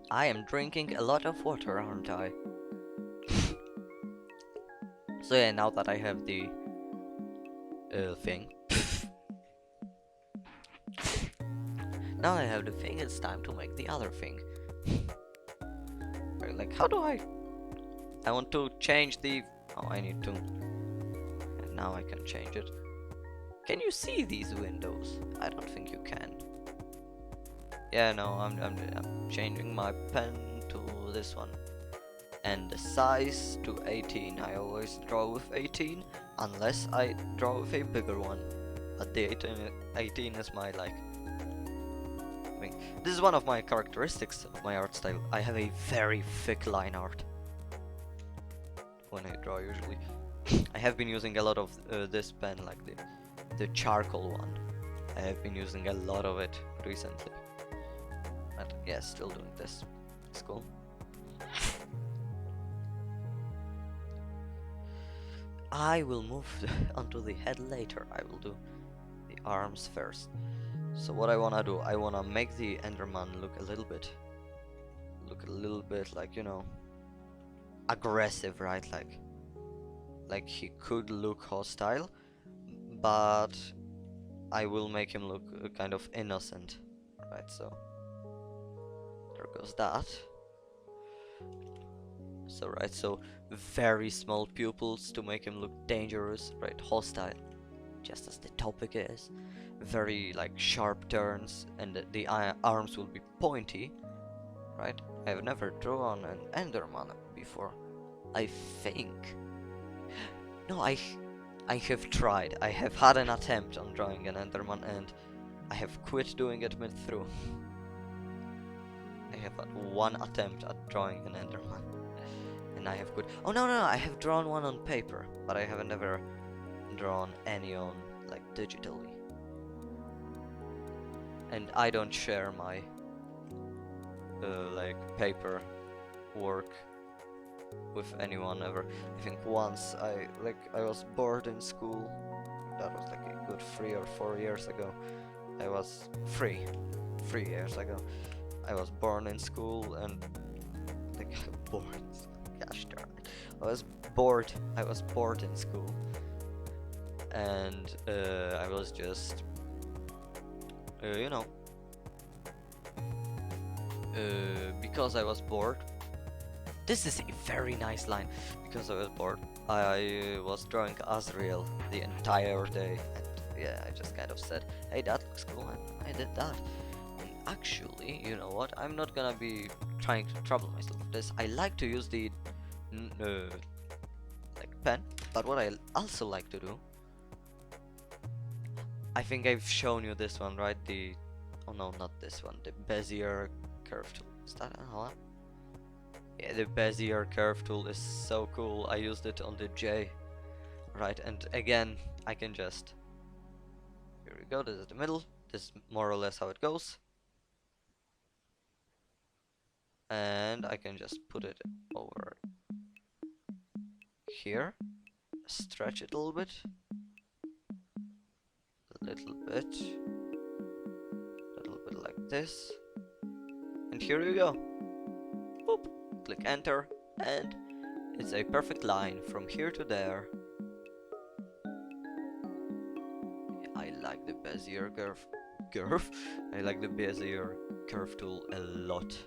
I am drinking a lot of water, aren't I? So yeah, now that I have the thing. Now I have the thing, it's time to make the other thing. Right, like, how do I want to change the... Oh, I need to... And now I can change it. Can you see these windows? I don't think you can. Yeah, no, I'm changing my pen to this one. And the size to 18. I always draw with 18, unless I draw with a bigger one. But the 18 is my, like... I mean, this is one of my characteristics of my art style. I have a very thick line art when I draw usually. I have been using a lot of this pen, like the charcoal one. I have been using a lot of it recently. But yeah, still doing this. It's cool. I will move onto the head later. I will do the arms first. So what I wanna do, I wanna make the Enderman look a little bit like, you know, aggressive, right? Like he could look hostile, but I will make him look kind of innocent, right? So there goes that. So right, so very small pupils to make him look dangerous, right? Hostile, just as the topic is. Very like sharp turns, and the arms will be pointy, right? I have never drawn an Enderman before, I think. No, I have tried. I have had an attempt on drawing an Enderman, and I have quit doing it mid-through. I have had one attempt at drawing an Enderman, and I have quit. Oh no, I have drawn one on paper, but I haven't ever drawn any on like digitally. And I don't share my like paper work with anyone ever. I think once I was bored in school. That was like a good 3 or 4 years ago. I was 3 years ago. I was born in school, and like gosh darn it. I was bored in school. and I was just, you know, because I was bored. This is a very nice line. Because I was bored, I was drawing Asriel the entire day, and yeah, I just kind of said, hey, that looks cool, and I did that. And actually, you know what? I'm not gonna be trying to trouble myself with this. I like to use the like pen, but what I also like to do, I think I've shown you this one, right? The, oh no, not this one, the Bezier curve tool. Is that one? Yeah, the Bezier curve tool is so cool. I used it on the J, right? And again, I can just, here we go, this is the middle, this is more or less how it goes. And I can just put it over here, stretch it a little bit, a little bit like this. And here you go. Boop. Click enter, and it's a perfect line from here to there. I like the Bezier curve. I like the Bezier curve tool a lot.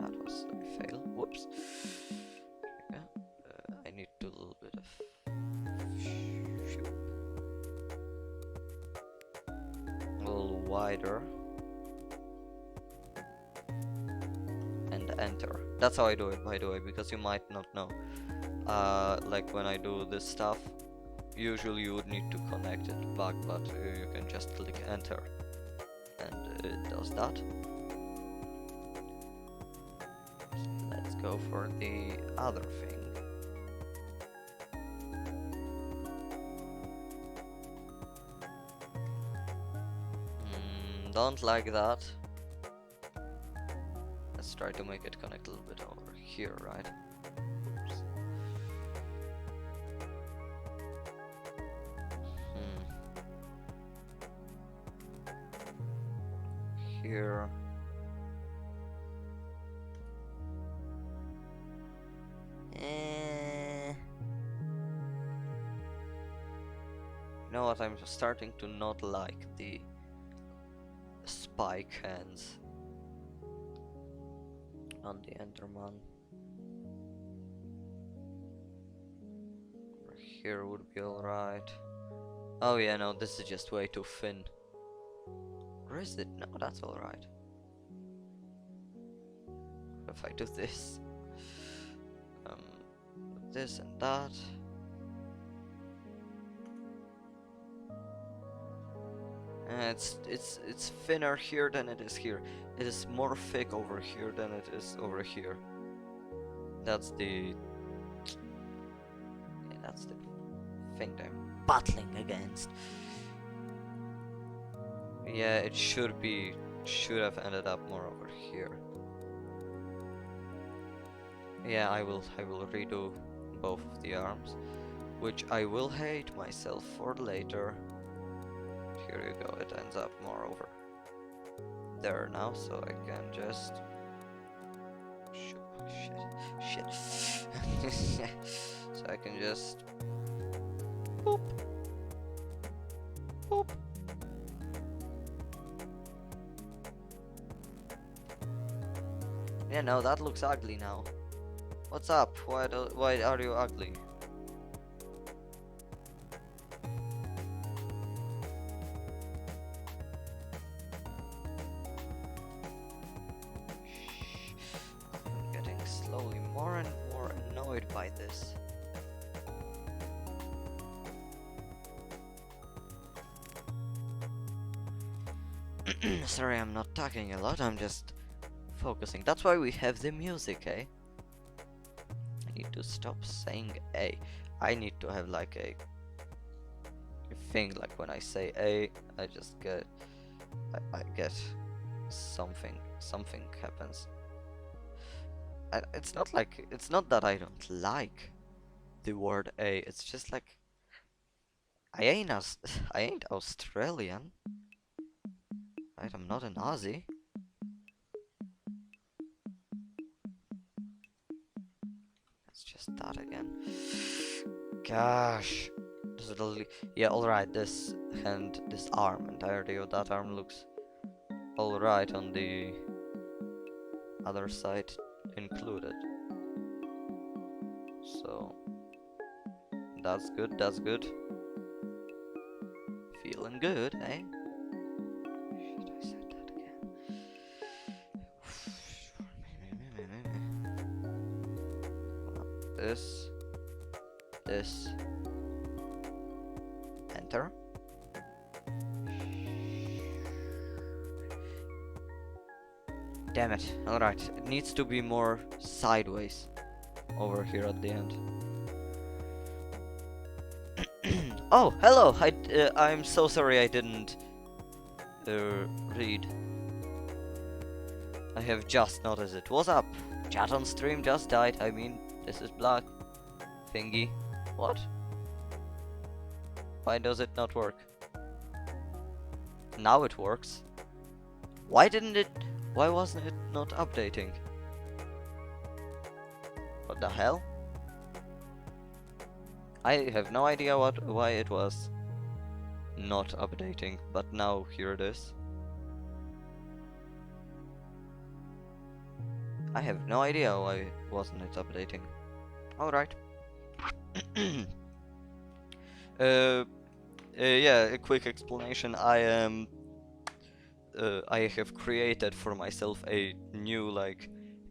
That was a fail. Whoops. Yeah. I need to do a little bit of shoop. A little wider. And enter. That's how I do it, by the way, because you might not know. Like when I do this stuff, usually you would need to connect it back, but you can just click enter, and it does that. Let's go for the other thing. Don't like that. Let's try to make it connect a little bit over here, right? Oops. Here. You know what? I'm starting to not like the spike hands on the Enderman. Here would be alright. Oh yeah, no, this is just way too thin. Or is it? No, that's alright. If I do this, this and that. It's thinner here than it is here. It is more thick over here than it is over here. That's the thing that I'm battling against. Yeah, it should have ended up more over here. Yeah, I will redo both of the arms, which I will hate myself for later. Here you go, it ends up more over there now, so I can just shit. So I can just boop, boop. Yeah, no, that looks ugly now. What's up? Why are you ugly? I'm getting slowly more and more annoyed by this. Sorry, I'm not talking a lot, I'm just focusing. That's why we have the music, eh? I need to stop saying A. I need to have like a thing, like when I say A, I just get, I get something happens. It's not that I don't like the word A, it's just like, I ain't Australian, right? I'm not an Aussie. It's just that again. Gosh. Yeah, alright, this hand, this arm, entirety of that arm looks alright on the other side included. So, that's good, that's good. Feeling good, eh? Should I set that again? This, enter. Damn it. Alright, it needs to be more sideways over here at the end. Oh, hello! I'm so sorry I didn't read. I have just noticed it. What's up? Chat on stream just died. I mean, this is black. Thingy. What? Why does it not work? Now it works. Why wasn't it not updating? What the hell? I have no idea why it was not updating, but now here it is. I have no idea why wasn't it updating. Alright. Yeah, a quick explanation. I have created for myself a new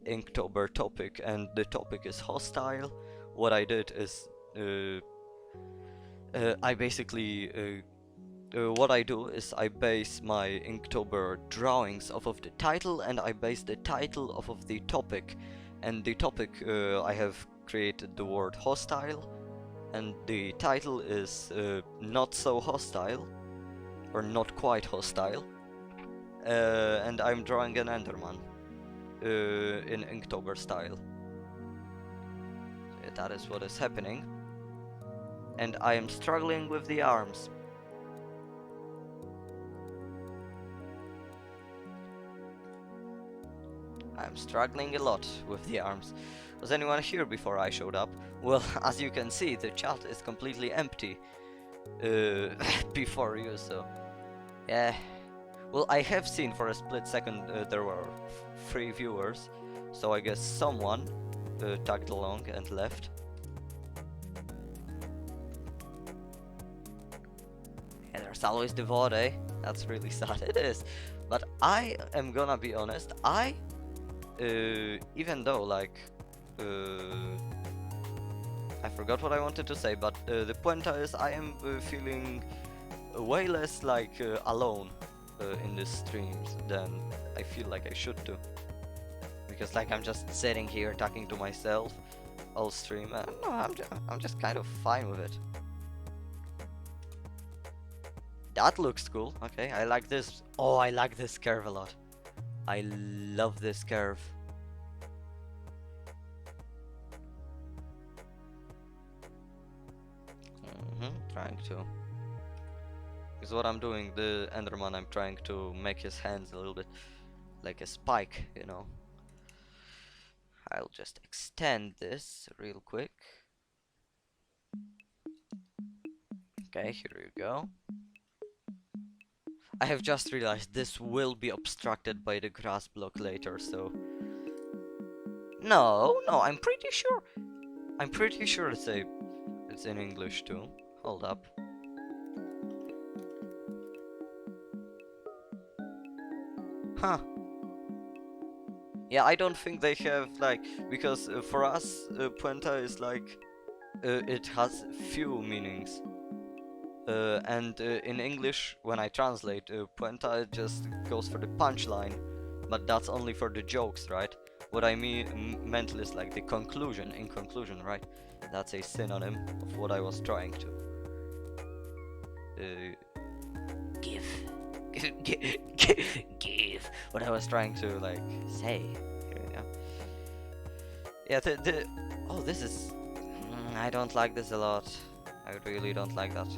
Inktober topic, and the topic is hostile. What I did is I basically what I do is I base my Inktober drawings off of the title, and I base the title off of the topic. And the topic, I have created the word hostile, and the title is not so hostile, or not quite hostile. And I'm drawing an Enderman in Inktober style. So that is what is happening. And I am struggling with the arms. I'm struggling a lot with the arms. Was anyone here before I showed up? Well, as you can see, the chat is completely empty before you, so yeah. Well, I have seen for a split second there were 3 viewers, so I guess someone tagged along and left. Yeah, there's always the VOD, eh? That's really sad, it is. But I am gonna be honest, even though I forgot what I wanted to say, but the point is I am feeling way less alone in these streams than I feel like I should do, because I'm just sitting here talking to myself all stream, and no, I'm just kind of fine with it. That looks cool. Okay, I like this. Oh, I like this curve a lot. I love this curve. Trying to. Because what I'm doing, the Enderman, I'm trying to make his hands a little bit like a spike, you know. I'll just extend this real quick. Okay, here you go. I have just realized this will be obstructed by the grass block later, so... No, I'm pretty sure. I'm pretty sure it's in English too. Hold up. Huh. Yeah, I don't think they have because for us Puenta is it has few meanings. And in English, when I translate Puenta, it just goes for the punchline, but that's only for the jokes, right? What I meant is the conclusion, in conclusion, right? That's a synonym of what I was trying to give. What I was trying to say. Here we go. Yeah, oh, this is... I don't like this a lot. I really don't like that.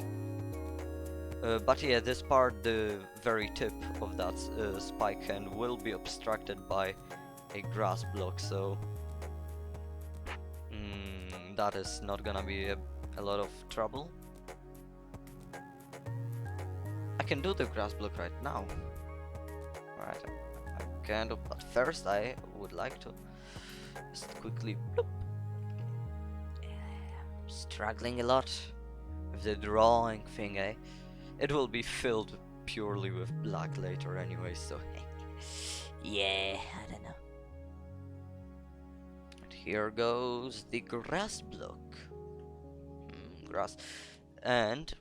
But yeah, this part, the very tip of that spike hand will be obstructed by a grass block, so that is not gonna be a lot of trouble. can do the grass block right now. Right, I can do, but first I would like to just quickly bloop. Struggling a lot with the drawing thing, eh? It will be filled purely with black later anyway, so yeah, I don't know. And here goes the grass block. Grass. And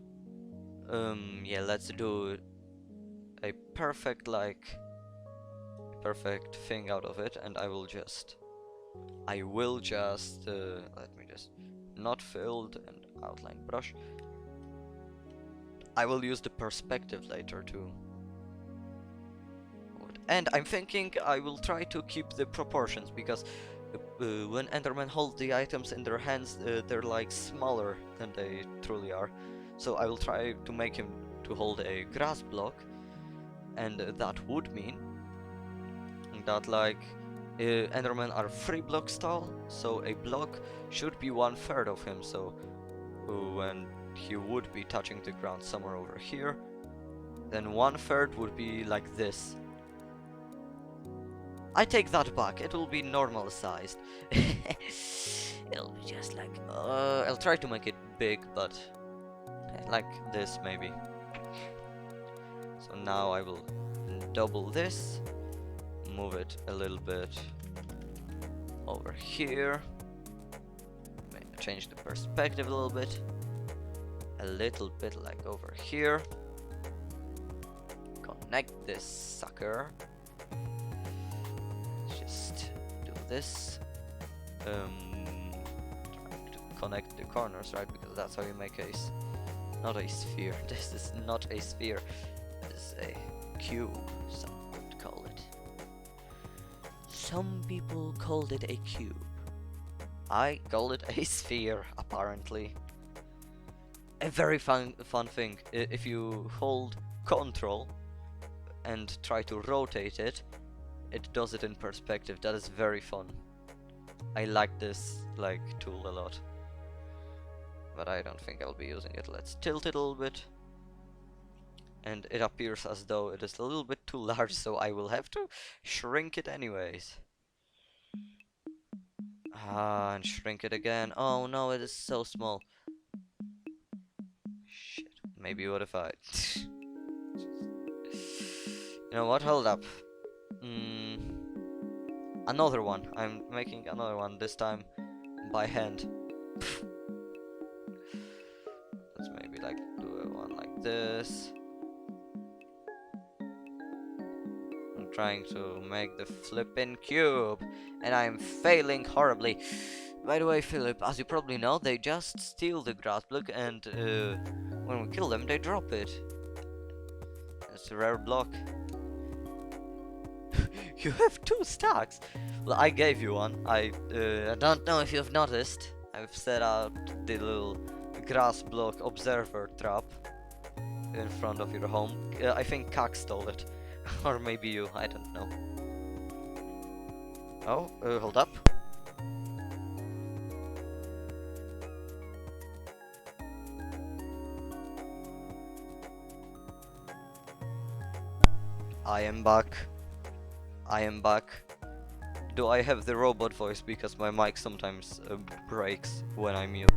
yeah, let's do a perfect thing out of it, and I will just let me just not filled and outline brush. I will use the perspective later too. And I'm thinking I will try to keep the proportions, because when Endermen hold the items in their hands, they're like smaller than they truly are. So I will try to make him to hold a grass block, and that would mean that like Endermen are 3 blocks tall, so a block should be 1/3 of him, so when he would be touching the ground somewhere over here, then 1/3 would be like this. I take that back, it will be normal sized. It'll be just like, I'll try to make it big, but like this maybe. So now I will double this, move it a little bit over here, change the perspective a little bit like over here, connect this sucker, just do this, trying to connect the corners, right, because that's how you make not a sphere. This is not a sphere, this is a cube, some would call it. Some people called it a cube. I called it a sphere, apparently. A very fun thing. If you hold Control and try to rotate it, it does it in perspective. That is very fun. I like this tool a lot. But I don't think I'll be using it. Let's tilt it a little bit. And it appears as though it is a little bit too large, so I will have to shrink it anyways. And shrink it again. Oh no, it is so small. Shit. Maybe what if I... You know what? Hold up. Another one. I'm making another one, this time by hand. Let's maybe do one like this. I'm trying to make the flippin' cube, and I'm failing horribly. By the way, Philip, as you probably know, they just steal the grass block, and when we kill them, they drop it. It's a rare block. You have 2 stacks! Well, I gave you one. I don't know if you've noticed. I've set out the little grass block observer trap in front of your home. I think Kak stole it. Or maybe you, I don't know. Oh, hold up. I am back. I am back. Do I have the robot voice because my mic sometimes breaks when I mute?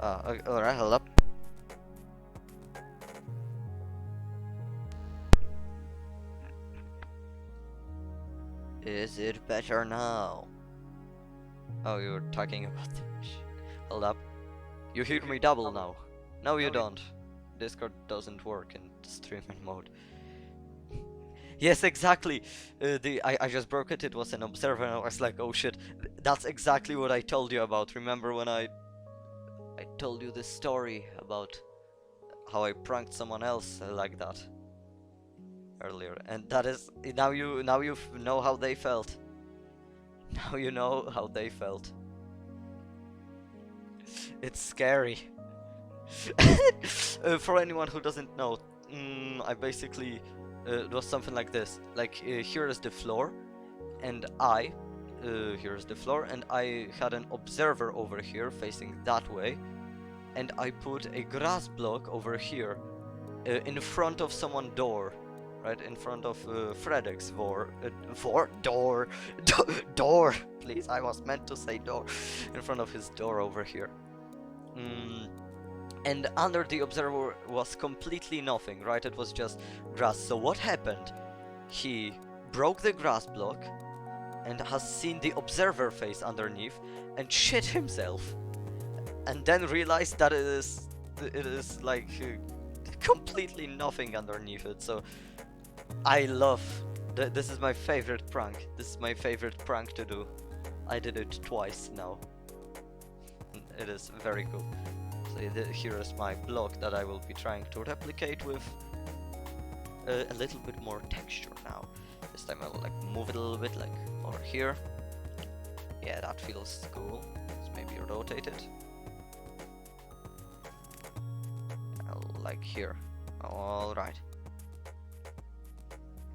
Alright, hold up. Is it better now? Oh, you were talking about the... Hold up. You hear me double now. No, you don't. Discord doesn't work in streaming mode. Yes, exactly. I just broke it. It was an observer, and I was like, oh shit. That's exactly what I told you about. Remember when I told you this story about how I pranked someone else like that earlier? And that is now you know how they felt. Now you know how they felt. It's scary. For anyone who doesn't know, I basically it was something like this. Like here is the floor, and here's the floor, and I had an observer over here facing that way, and I put a grass block over here, in front of someone's door, right in front of Fredek's door. Please, I was meant to say door. In front of his door over here. And under the observer was completely nothing, right? It was just grass. So what happened? He broke the grass block and has seen the observer face underneath and shit himself, and then realized that it is like completely nothing underneath it. So I love this is my favorite prank. This is my favorite prank to do. I did it twice now. It is very cool. So here is my block that I will be trying to replicate with a little bit more texture now. This time I'll like move it a little bit, like over here. Yeah, that feels cool. Let's maybe rotate it. I'll like here. All right.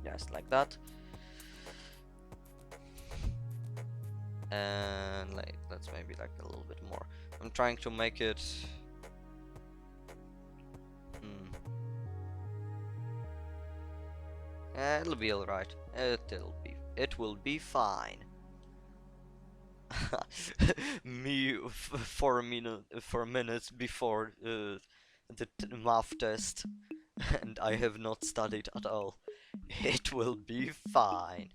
Just like that. And like let's maybe like a little bit more. I'm trying to make it. It'll be alright. It will be fine. Me 4 minutes before the math test, and I have not studied at all. It will be fine.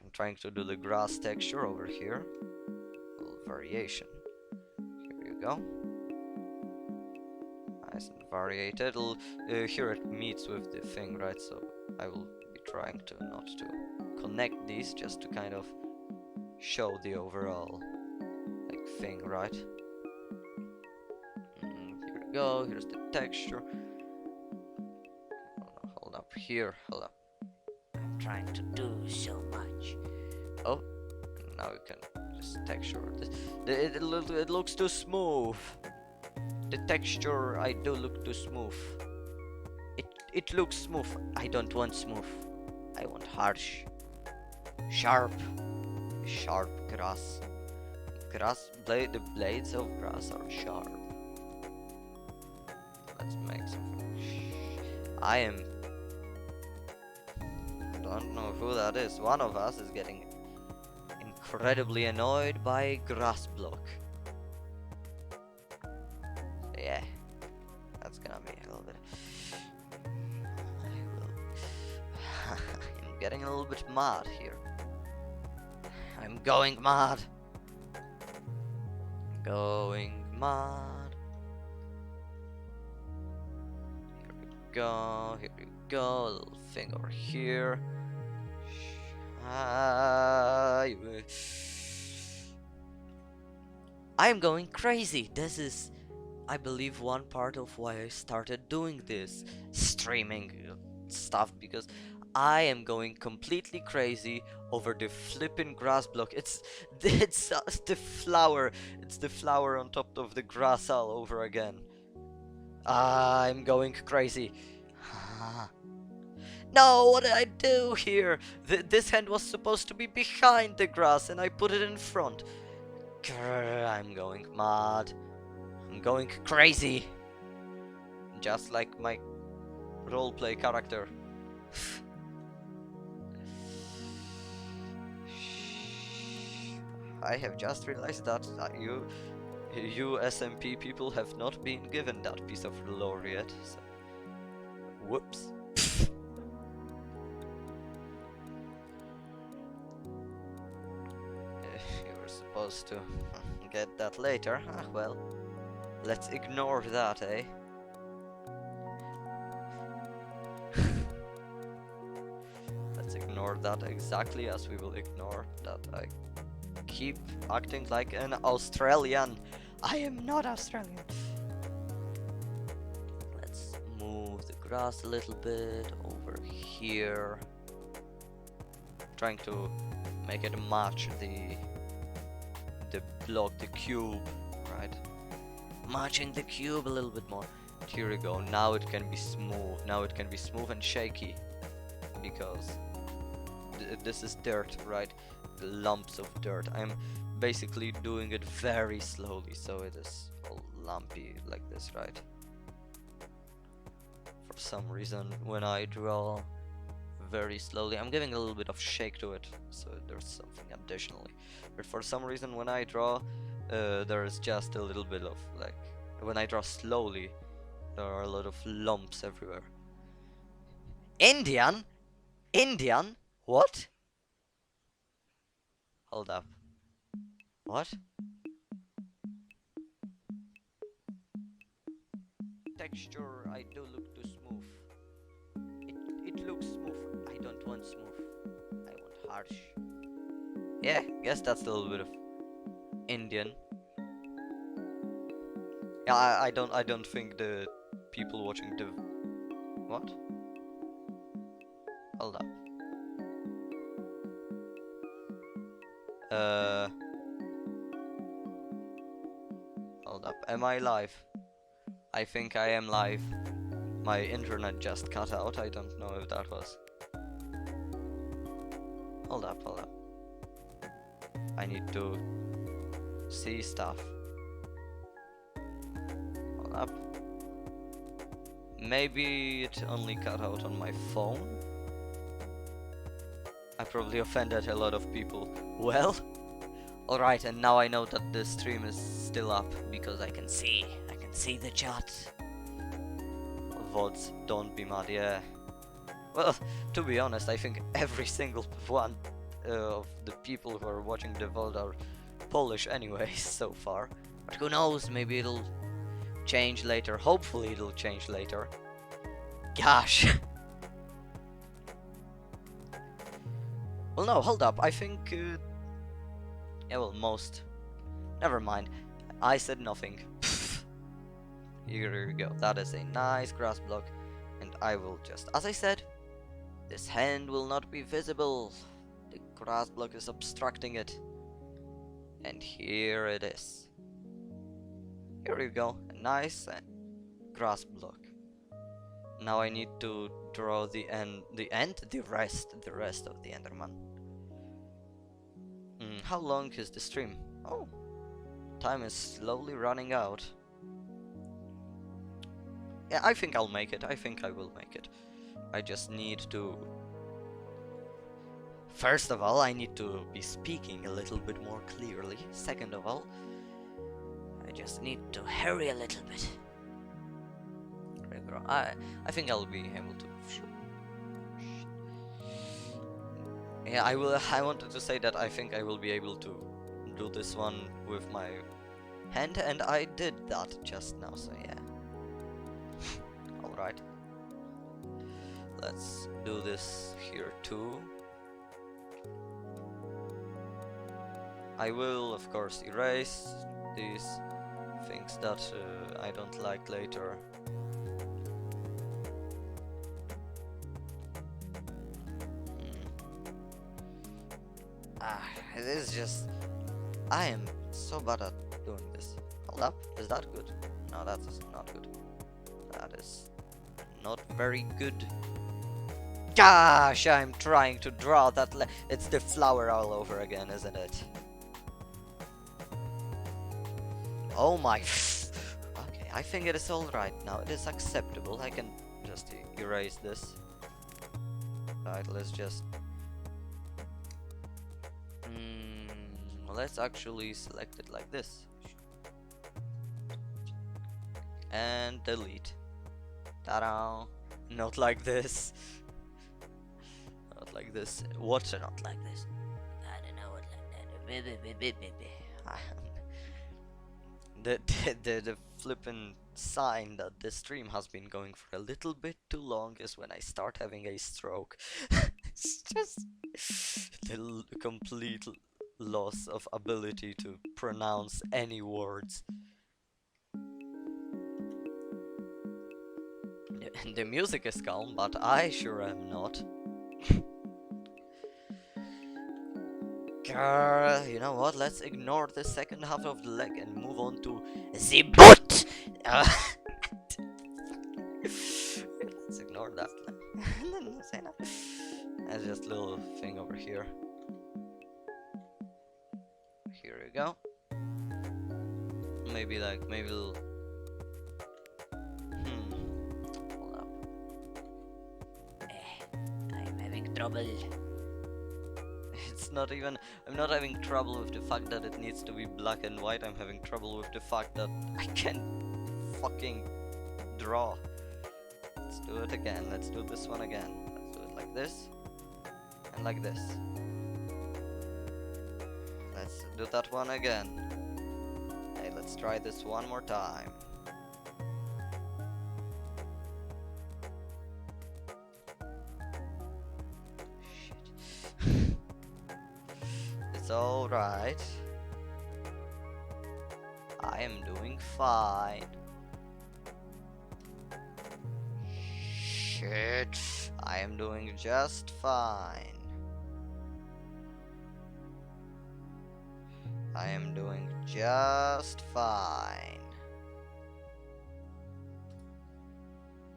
I'm trying to do the grass texture over here. A little variation. Here you go. Nice and variated. Here it meets with the thing, right? So I will be trying to not to connect these, just to kind of show the overall like thing, right? Here we go. Here's the texture. Hold up here. Hold up. I'm trying to do so much. Oh, now we can just texture this. It looks too smooth. The texture I do look too smooth. It looks smooth. I don't want smooth. I want harsh, sharp grass. The blades of grass are sharp. Let's make something. I don't know who that is. One of us is getting incredibly annoyed by a grass block. Yeah, that's gonna be a little bit. I'm getting a little bit mad here. I'm going mad. Going mad. Here we go. Here we go. A little thing over here. I'm going crazy. This is, I believe, one part of why I started doing this streaming stuff, because I am going completely crazy over the flipping grass block. It's the flower. It's the flower on top of the grass all over again. I'm going crazy. No, what did I do here? This hand was supposed to be behind the grass and I put it in front. Grr, I'm going mad. I'm going crazy. Just like my roleplay character. I have just realized that you SMP people have not been given that piece of lore yet. So. Whoops. You were supposed to get that later. Ah, well, let's ignore that, eh? Let's ignore that exactly as we will ignore that I keep acting like an Australian. I am not Australian. Let's move the grass a little bit over here. Trying to make it match the block, the cube, right? Matching the cube a little bit more. Here we go. Now it can be smooth. Now it can be smooth and shaky, because this is dirt, right? Lumps of dirt. I'm basically doing it very slowly, so it is lumpy like this, right? For some reason, when I draw very slowly, I'm giving a little bit of shake to it, so there's something additionally. But for some reason, when I draw, there's just a little bit of like, when I draw slowly, there are a lot of lumps everywhere. Indian? Indian? What? Hold up. What? Texture, I do look too smooth. It looks smooth. I don't want smooth. I want harsh. Yeah, guess that's a little bit of Indian. Yeah, I don't think the people watching the what? Hold up. Hold up. Am I live? I think I am live. My internet just cut out. I don't know if that was. Hold up, hold up. I need to see stuff. Hold up. Maybe it only cut out on my phone. I probably offended a lot of people. Well, alright, and now I know that the stream is still up because I can see the chat. VODs, don't be mad, yeah. Well, to be honest, I think every single one of the people who are watching the VOD are Polish anyway, so far. But who knows, maybe it'll change later. Hopefully it'll change later. Gosh. Well, no, hold up, I think... yeah, well, most... Never mind. I said nothing. Here we go. That is a nice grass block. And I will just... As I said, this hand will not be visible. The grass block is obstructing it. And here it is. Here we go. A nice grass block. Now I need to draw the rest of the Enderman. How long is the stream? Oh, time is slowly running out. Yeah, I think I'll make it. I think I will make it. I just need to... First of all, I need to be speaking a little bit more clearly. Second of all, I just need to hurry a little bit. I think I'll be able to... Yeah, I wanted to say that I think I will be able to do this one with my hand, and I did that just now, so yeah. Alright. Let's do this here too. I will, of course, erase these things that I don't like later. It is just... I am so bad at doing this. Hold up, is that good? No, that's not good. That is not very good. Gosh, I'm trying to draw that. It's the flower all over again, isn't it? Oh my. Okay, I think it is alright now. It is acceptable. I can just erase this. Right, let's just... let's actually select it like this. And delete. Ta-da! Not like this. Not like this. What? Not like this. I don't know what like that. The flippin' sign that the stream has been going for a little bit too long is when I start having a stroke. It's just the complete loss of ability to pronounce any words. The music is calm, but I sure am not. Girl, you know what? Let's ignore the second half of the leg and move on to the butt. Let's ignore that. There's just a little thing over here. Here we go. Maybe trouble. It's not even... I'm not having trouble with the fact that it needs to be black and white. I'm having trouble with the fact that I can't fucking draw. Let's do it again. Let's do this one again. Let's do it like this. And like this. Let's do that one again. Hey, let's try this one more time. Shit. It's alright. I am doing fine. Shit. I am doing just fine. I am doing just fine.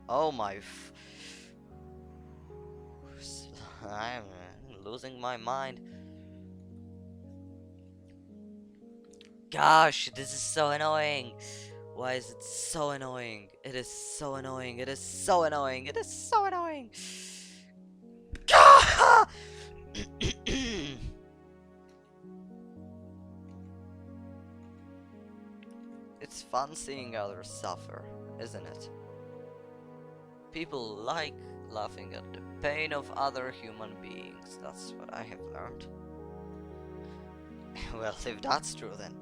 Oh my I'm losing my mind. Gosh, this is so annoying. Why is it so annoying? It is so annoying. It is so annoying. It is so annoying. It's fun seeing others suffer, isn't it? People like laughing at the pain of other human beings. That's what I have learned. Well, if that's true, then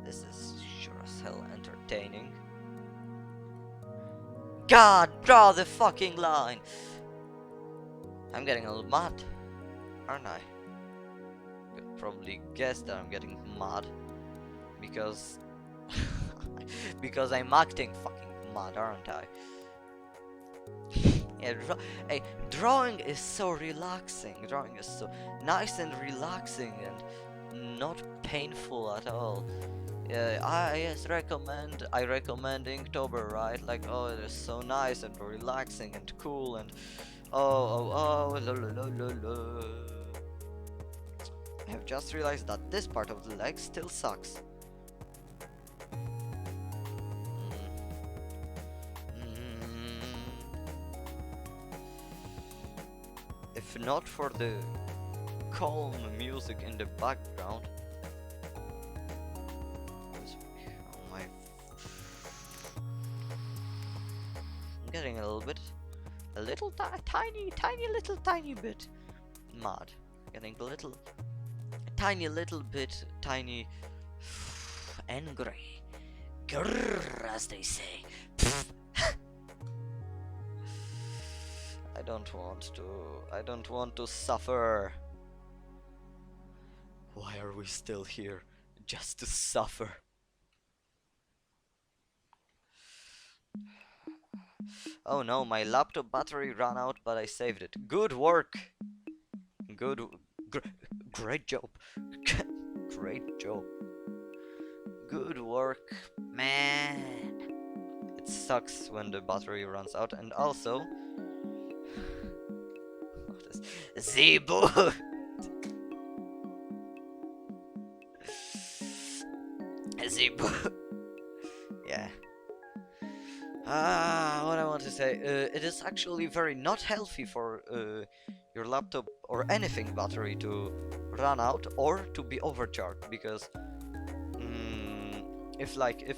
this is sure as hell entertaining. God, draw the fucking line! I'm getting a little mad, aren't I? You could probably guess that I'm getting mad because because I'm acting fucking mad, aren't I? Yeah, hey, drawing is so relaxing. Drawing is so nice and relaxing and not painful at all. Yeah, I recommend Inktober, right? Like, oh, it is so nice and relaxing and cool and oh, la la la la la. I have just realized that this part of the leg still sucks. If not for the calm music in the background. Oh my. I'm getting a little tiny bit mad. Getting a tiny little bit angry. Grrr, as they say. I don't want to suffer. Why are we still here? Just to suffer. Oh no, my laptop battery ran out, but I saved it. Good work. Great job. Great job. Good work, man. It sucks when the battery runs out, and also the boot. The boot. Yeah. What I want to say, it is actually very not healthy for your laptop or anything battery to run out or to be overcharged, because if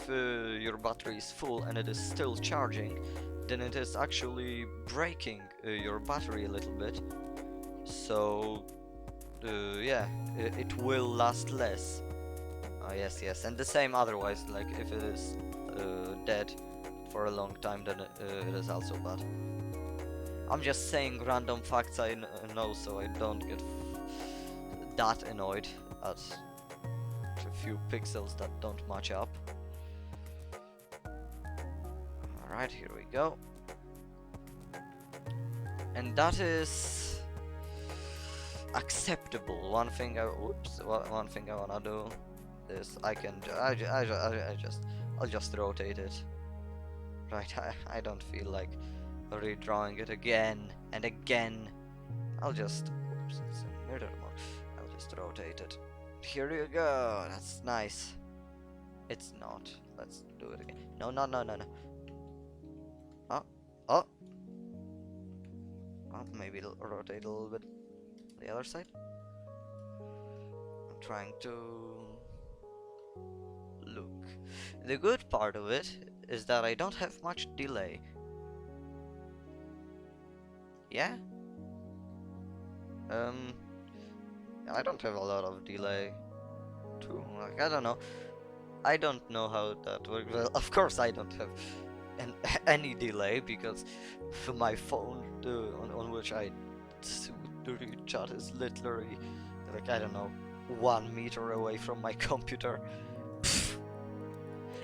your battery is full and it is still charging, then it is actually breaking your battery a little bit. So yeah, it will last less. Yes, and the same otherwise, like if it is dead for a long time, then it is also bad. I'm just saying random facts I know, so I don't get that annoyed at a few pixels that don't match up. Alright, here we go. And that is acceptable. One thing I wanna do is I'll just rotate it. Right, I don't feel like redrawing it again and again. I'll just rotate it. Here you go. That's nice. It's not. Let's do it again. No. Oh. maybe rotate a little bit the other side. I'm trying to look. The good part of it is that I don't have much delay. Yeah? I don't have a lot of delay too. Like, I don't know. I don't know how that works. Well, of course I don't have any delay because my phone on which I do chat is literally like, I don't know, 1 meter away from my computer.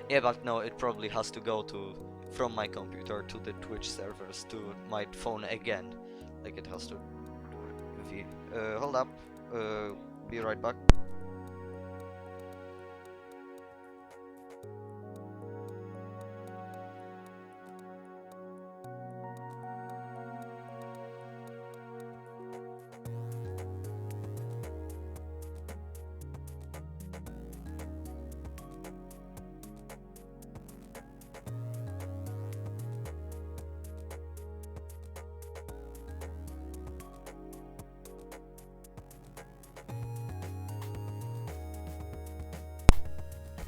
Yeah, but no, it probably has to go from my computer to the Twitch servers to my phone again. Like, it has to be. Hold up. Be right back.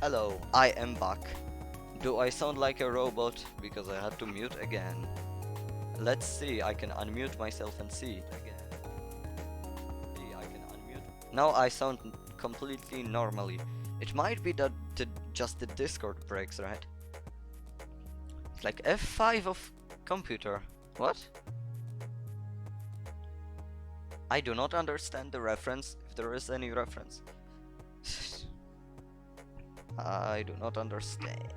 Hello, I am back. Do I sound like a robot? Because I had to mute again. Let's see, I can unmute myself and see it again. See, I can unmute. Now I sound completely normally. It might be that just the Discord breaks, right? It's like F5 of computer. What? I do not understand the reference, if there is any reference. I do not understand.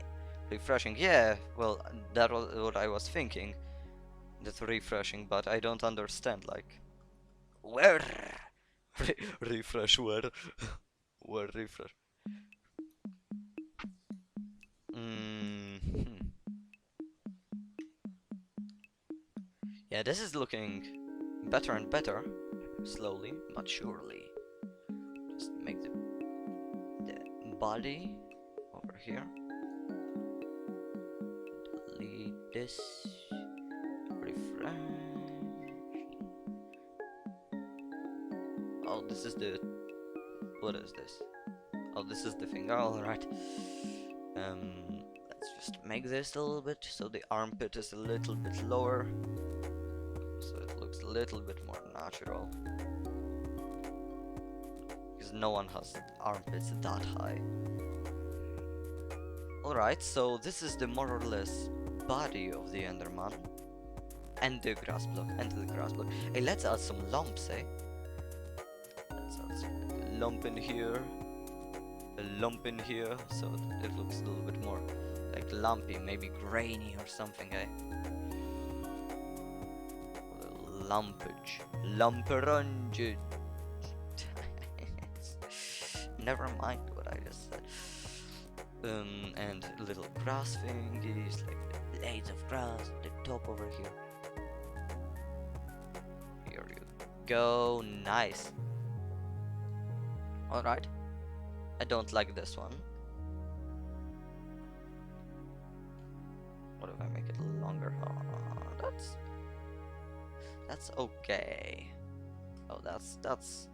Refreshing, yeah, well, that was what I was thinking. That's refreshing, but I don't understand, like... Where? Refresh where? Where refresh? Yeah, this is looking better and better. Slowly, but surely. Just make the body over here. Delete this. Refresh. Oh, this is the... What is this? Oh, this is the finger, alright. Let's just make this a little bit so the armpit is a little bit lower. So it looks a little bit more natural. Because no one has armpits that high. Alright, so this is the more or less body of the Enderman. And the grass block, Hey, let's add some lumps, eh? Let's add some lump in here. A lump in here, so it looks a little bit more like lumpy, maybe grainy or something, eh? A little lumpage. Lumperunge. Never mind what I just said. And little grass thingies, like the blades of grass, the top over here. Here you go, nice. Alright. I don't like this one. What if I make it a little longer? Oh, that's okay. Oh, that's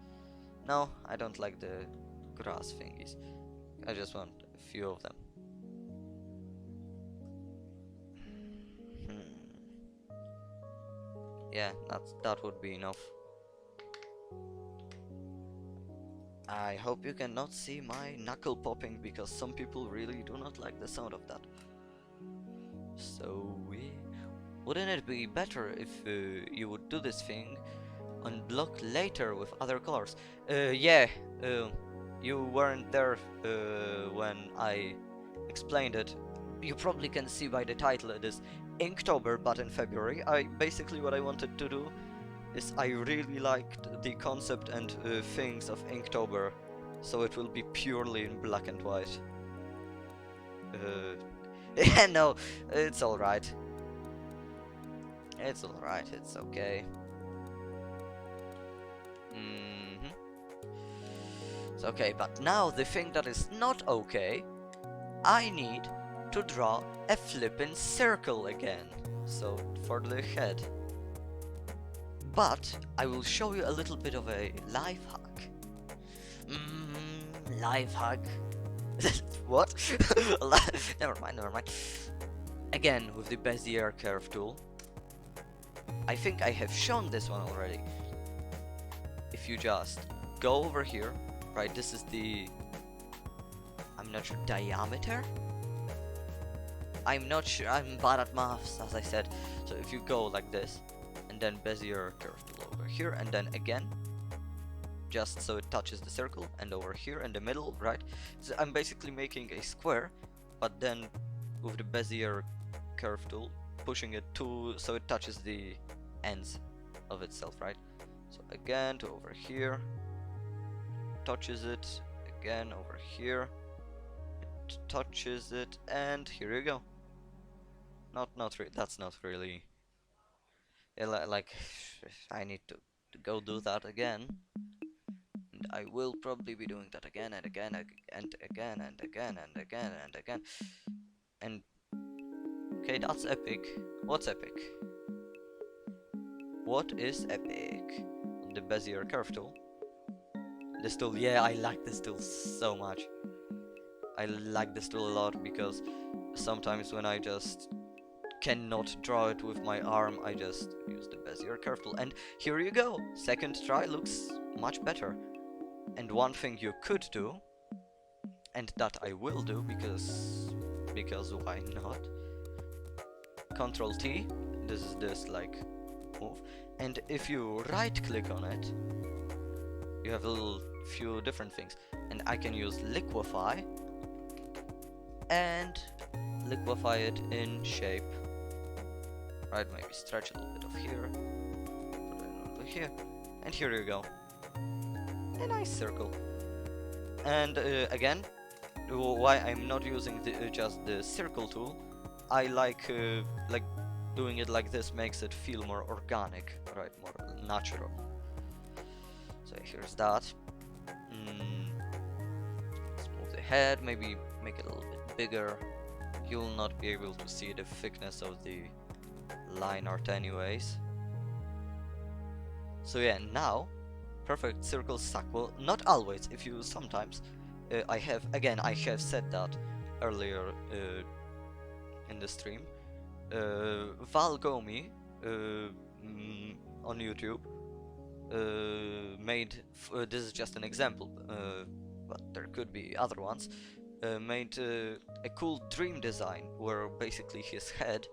no, I don't like the grass thingies. I just want a few of them. Yeah, that would be enough. I hope you cannot see my knuckle popping, because some people really do not like the sound of that. So, wouldn't it be better if you would do this thing and block later with other colors? Yeah, you weren't there when I explained it. You probably can see by the title it is Inktober, but in February. Basically what I wanted to do is I really liked the concept and things of Inktober, so it will be purely in black and white. Yeah, no, it's alright. It's alright, it's okay. It's okay, but now the thing that is not okay, I need to draw a flippin' circle again. So, for the head. But I will show you a little bit of a life hack. Life hack. What? Never mind, never mind. Again, with the Bezier curve tool. I think I have shown this one already. If you just go over here, right, this is the, I'm not sure, diameter? I'm not sure, I'm bad at maths, as I said. So if you go like this, and then Bezier curve tool over here, and then again, just so it touches the circle, and over here in the middle, right? So I'm basically making a square, but then with the Bezier curve tool, pushing it so it touches the ends of itself, right? So again to over here, touches it, again over here, it touches it, and here you go. That's not really, yeah, like I need to go do that again. And I will probably be doing that again and again and again and again and again and again. And okay, that's epic. What's epic? What is epic? The Bezier curve tool. This tool, yeah, I like this tool so much. I like this tool a lot because sometimes when I just cannot draw it with my arm, I just use the Bezier curve tool. And here you go. Second try looks much better. And one thing you could do, and that I will do because why not? Control T, this is this like move, and if you right click on it, you have a little few different things, and I can use Liquify and liquefy it in shape. Right, maybe stretch a little bit of here, put it over here, and here you go. A nice circle. And again, why I'm not using just the circle tool, I like doing it like this makes it feel more organic, right, more natural. So here's that. Let's move the head, maybe make it a little bit bigger. You'll not be able to see the thickness of the line art anyways. So yeah, now perfect circles suck. Well, not always. If you sometimes, I have said that earlier in the stream. Val Gomi on YouTube made, this is just an example, but there could be other ones, made a cool dream design where basically his head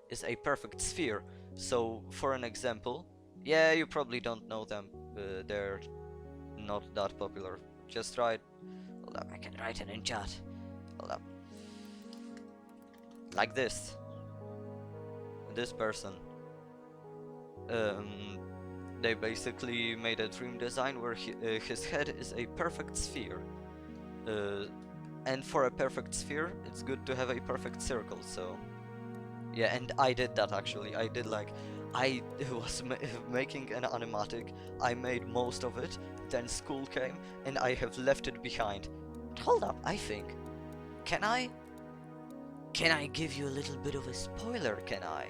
is a perfect sphere. So for an example, yeah, you probably don't know them, they're not that popular. Just try it. Hold up, I can write it in chat. Hold up. Like this. This person. They basically made a dream design where his head is a perfect sphere. And for a perfect sphere, it's good to have a perfect circle, so... Yeah, and I did that actually. I did like... I was making an animatic, I made most of it, then school came, and I have left it behind. But hold up, I think... Can I give you a little bit of a spoiler, can I?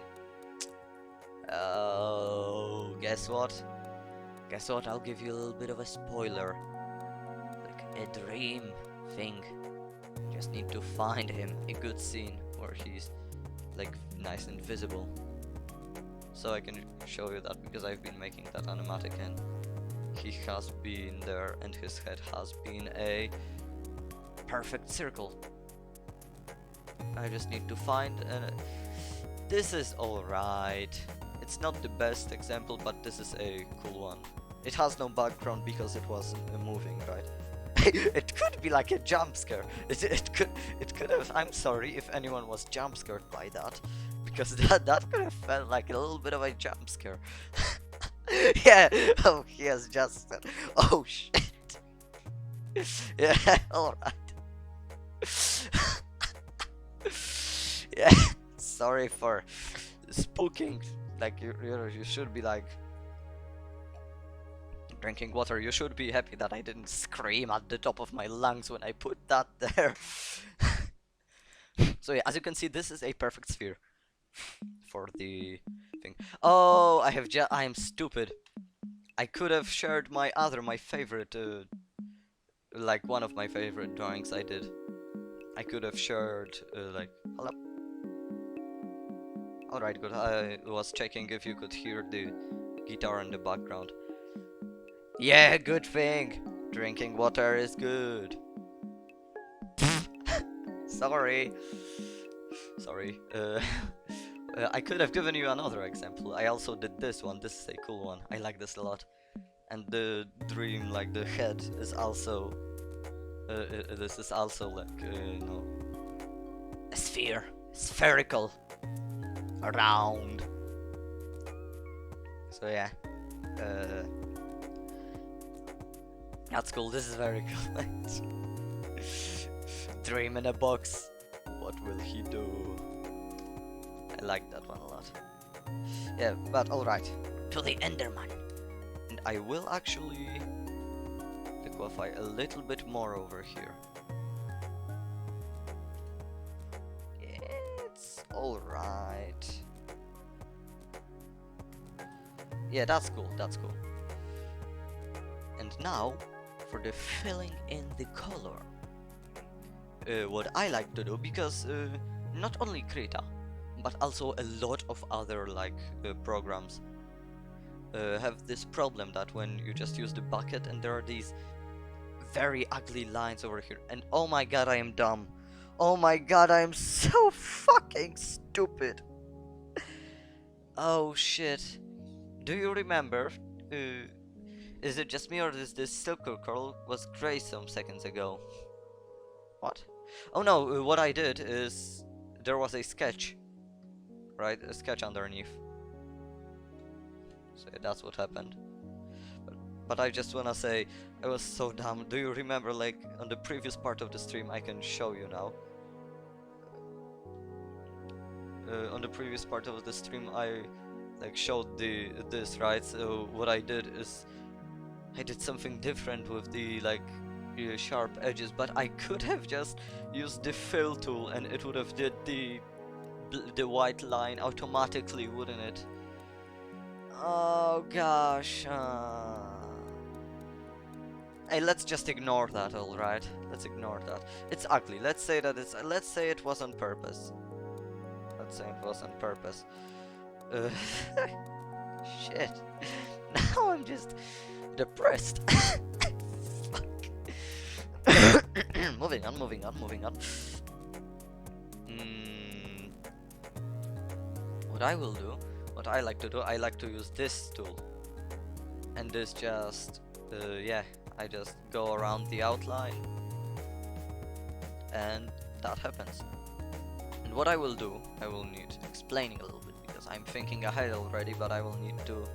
Oh, guess what? Guess what? I'll give you a little bit of a spoiler. Like a dream thing. Just need to find him a good scene where he's like nice and visible. So I can show you that because I've been making that animatic and he has been there and his head has been a perfect circle. I just need to find this is alright. It's not the best example, but this is a cool one. It has no background because it was moving, right? It could be like a jump scare. It could have. I'm sorry if anyone was jump scared by that, because that could have felt like a little bit of a jump scare. Yeah. Oh, he has just said. Oh shit. Yeah. All right. Yeah. Sorry for spooking. Like you should be like drinking water. You should be happy that I didn't scream at the top of my lungs when I put that there. So yeah, as you can see, this is a perfect sphere for the thing. Oh, I am stupid. I could have shared my favorite, like one of my favorite drawings I did. I could have shared, like, hello. Alright, good. I was checking if you could hear the guitar in the background. Yeah, good thing. Drinking water is good. Sorry. Sorry. I could have given you another example. I also did this one. This is a cool one. I like this a lot. And the dream, like the head, is also. This is also like, you know, a sphere, spherical, round. So yeah, that's cool. This is very cool. Dream in a box. What will he do? I like that one a lot. Yeah, but alright. To the Enderman. And I will actually liquify a little bit more over here. It's alright. Yeah, that's cool, that's cool. And now, for the filling in the color. What I like to do, because not only Krita, but also a lot of other like programs have this problem that when you just use the bucket and there are these very ugly lines over here, and oh my god, I am dumb. Oh my god, I am so fucking stupid. Oh shit. Do you remember? Is it just me, or is this silver curl was gray some seconds ago? What? Oh no, what I did is there was a sketch, right? A sketch underneath. So that's what happened. But I just wanna say, I was so dumb. Do you remember, like, on the previous part of the stream, I can show you now. On the previous part of the stream, I like showed this, right? So what I did is I did something different with the like sharp edges, but I could have just used the fill tool and it would have did the white line automatically, wouldn't it? Oh gosh. Hey, let's just ignore that, alright? Let's ignore that. It's ugly. Let's say that it's. Let's say it was on purpose. Let's say it was on purpose. Shit. Now I'm just depressed. Fuck. Moving on. What I will do, what I like to do, I like to use this tool. And this just, yeah, I just go around the outline. And that happens. And what I will do, I will need explaining a little bit, because I'm thinking ahead already, but I will need to...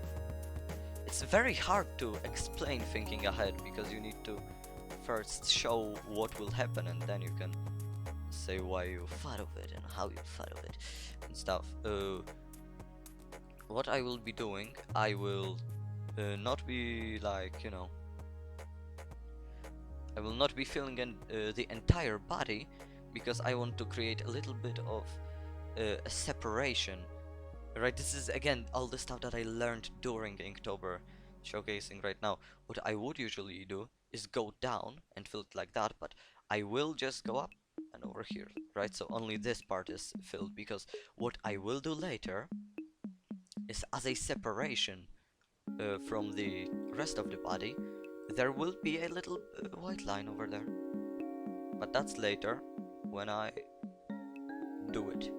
It's very hard to explain thinking ahead, because you need to first show what will happen, and then you can say why you thought of it, and how you thought of it, and stuff. What I will be doing, I will not be like, you know, I will not be filling in the entire body, because I want to create a little bit of a separation, right? This is again all the stuff that I learned during Inktober, showcasing right now. What I would usually do is go down and fill it like that, but I will just go up and over here, right? So only this part is filled, because what I will do later is, as a separation from the rest of the body, there will be a little white line over there, but that's later when I do it.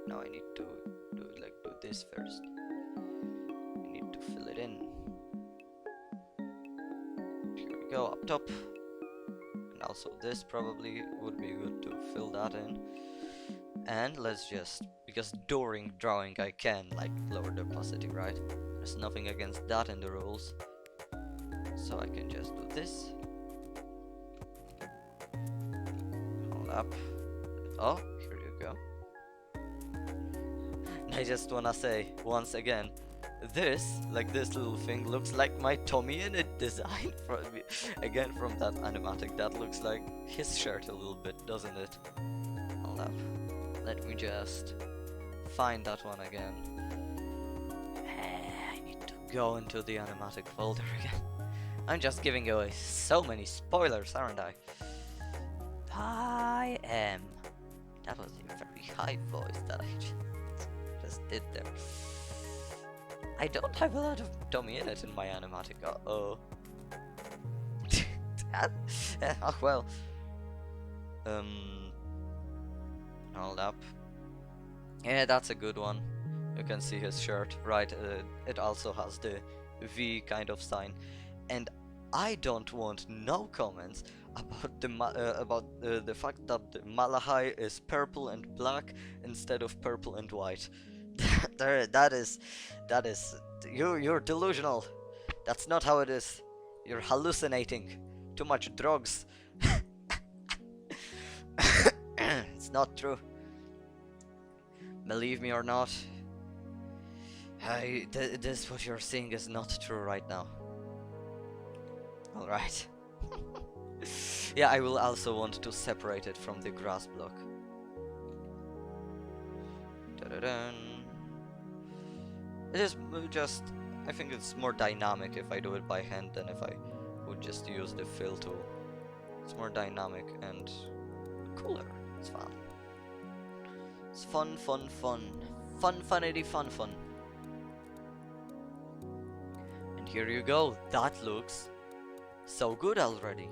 Now I need to do this first. I need to fill it in. Here we go, up top. And also this probably would be good to fill that in. And let's just, because during drawing I can like lower the opacity, right? There's nothing against that in the rules. So I can just do this. Hold up. Oh, here you go. And I just wanna say, once again, this, like this little thing, looks like my Tommy in it design from me. Again, from that animatic, that looks like his shirt a little bit, doesn't it? Hold up. Let me just find that one again. go into the animatic folder again. I'm just giving away so many spoilers, aren't I? I am. That was a very high voice that I just did there. I don't have a lot of dummy in it in my animatic. Uh-oh. Oh well. Hold up. Yeah, that's a good one. You can see his shirt, right? It also has the V kind of sign, and I don't want no comments about the fact that the Malahai is purple and black instead of purple and white. that is you're delusional. That's not how it is. You're hallucinating. Too much drugs. It's not true. Believe me or not, this what you're seeing is not true right now. Alright. Yeah, I will also want to separate it from the grass block. Da-da-dun. It is just... I think it's more dynamic if I do it by hand than if I would just use the fill tool. It's more dynamic and cooler. It's fun. It's fun, fun, fun. Fun, funnity, fun, fun. And here you go. That looks so good already.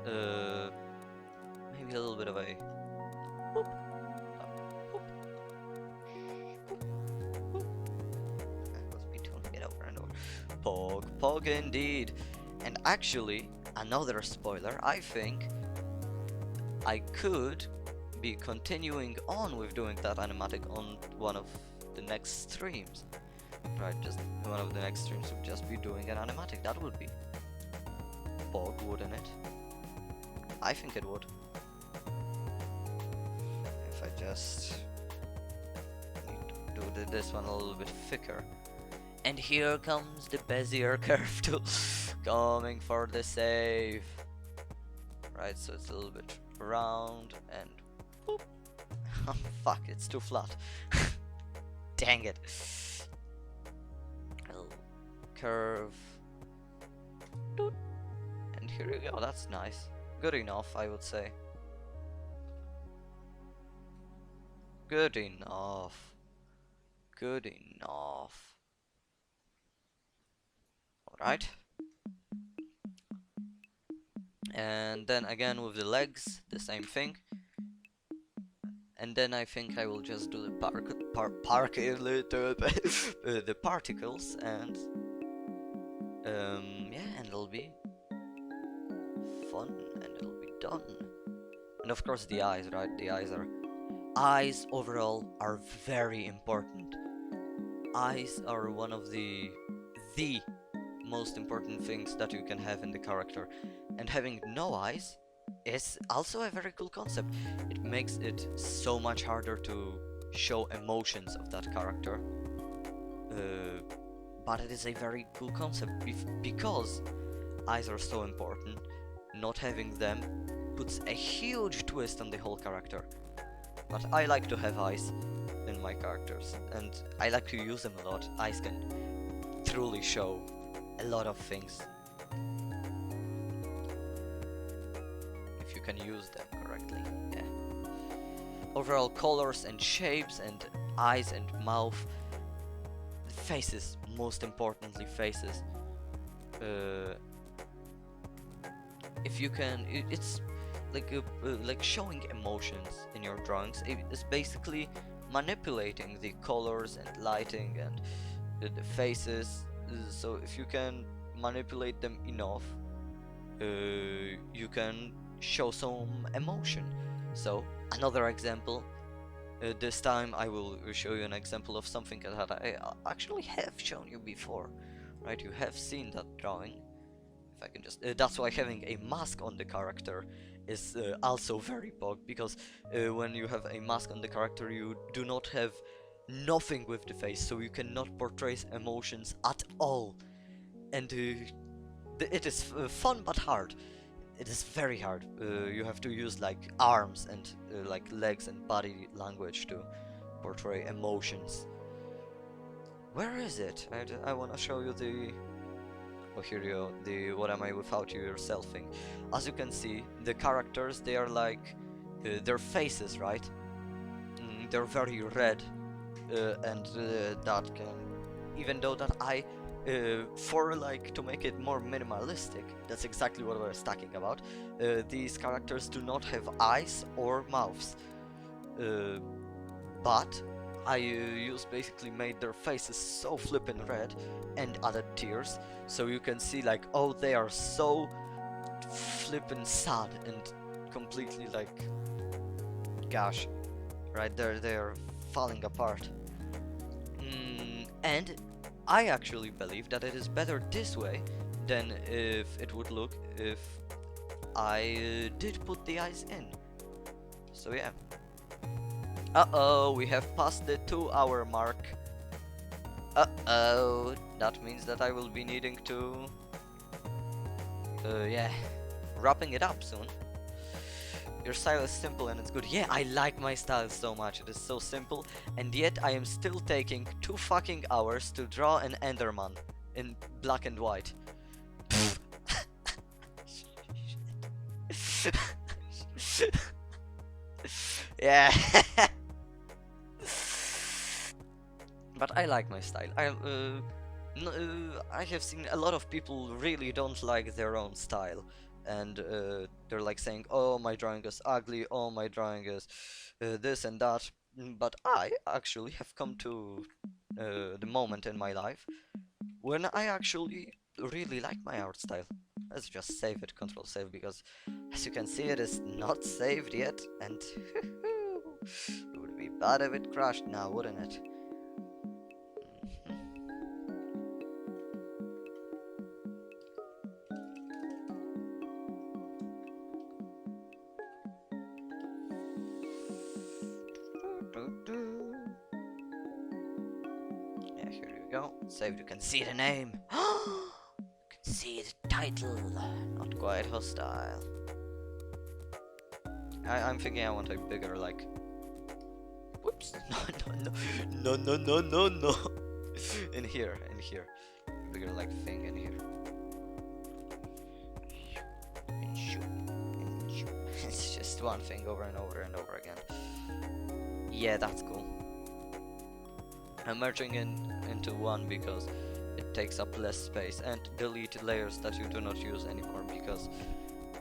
Maybe a little bit of a boop, boop, boop. I must be doing it over and over. Pog, pog indeed. And actually, another spoiler, I think I could be continuing on with doing that animatic on one of the next streams. Right, just one of the next streams would just be doing an animatic. That would be bog, wouldn't it? I think it would. If I just need to do this one a little bit thicker. And here comes the Bezier curve tool coming for the save. Right, so it's a little bit round and boop. Oh fuck, it's too flat. Dang it. I'll curve. Doot. And here you go, that's nice. Good enough, I would say. Good enough. Good enough. Alright. And then again with the legs, the same thing. And then I think I will just do the the particles and yeah, and it'll be fun and it'll be done. And of course the eyes, right? The eyes overall are very important. Eyes are one of the most important things that you can have in the character, and having no eyes is also a very cool concept. It makes it so much harder to show emotions of that character, but it is a very cool concept because eyes are so important. Not having them puts a huge twist on the whole character. But I like to have eyes in my characters, and I like to use them a lot. Eyes can truly show a lot of things if you can use them correctly. Yeah. Overall colors and shapes and eyes and mouth, faces, most importantly faces. If you can, it's like showing emotions in your drawings. It's basically manipulating the colors and lighting and the faces. So if you can manipulate them enough, you can show some emotion. So another example, this time I will show you an example of something that I actually have shown you before, right? You have seen that drawing. If I can just, that's why having a mask on the character is also very bug, because when you have a mask on the character you do not have nothing with the face, so you cannot portray emotions at all, and it is fun but hard. It is very hard. You have to use like arms and like legs and body language to portray emotions. Where is it? I want to show you the... Oh, here you go, the what am I without you yourself thing. As you can see, the characters, they are like their faces, right? They're very red, and that can, even though that for like to make it more minimalistic, that's exactly what I was talking about. These characters do not have eyes or mouths, but I basically made their faces so flippin' red and added tears, so you can see like, oh, they are so flippin' sad and completely like, gosh, right there, they're falling apart. And I actually believe that it is better this way than if it would look if I did put the eyes in. So yeah. Uh-oh, we have passed the 2-hour mark. Uh-oh, that means that I will be needing to... yeah, wrapping it up soon. Your style is simple and it's good. Yeah, I like my style so much. It is so simple, and yet I am still taking 2 fucking hours to draw an Enderman in black and white. Yeah. But I like my style. I have seen a lot of people really don't like their own style, and they're like saying, oh, my drawing is ugly, oh, my drawing is this and that. But I actually have come to the moment in my life when I actually really like my art style. Let's just save it, control save, because as you can see it is not saved yet, and it would be bad if it crashed now, wouldn't it? Yeah, here you go. Saved, you can see the name. You can see the title. Not quite hostile. I'm thinking I want a bigger, like... Whoops. No. In here. Bigger, like, thing in here. It's just one thing over and over and over again. Yeah, that's cool. I'm merging into one because it takes up less space, and delete layers that you do not use anymore, because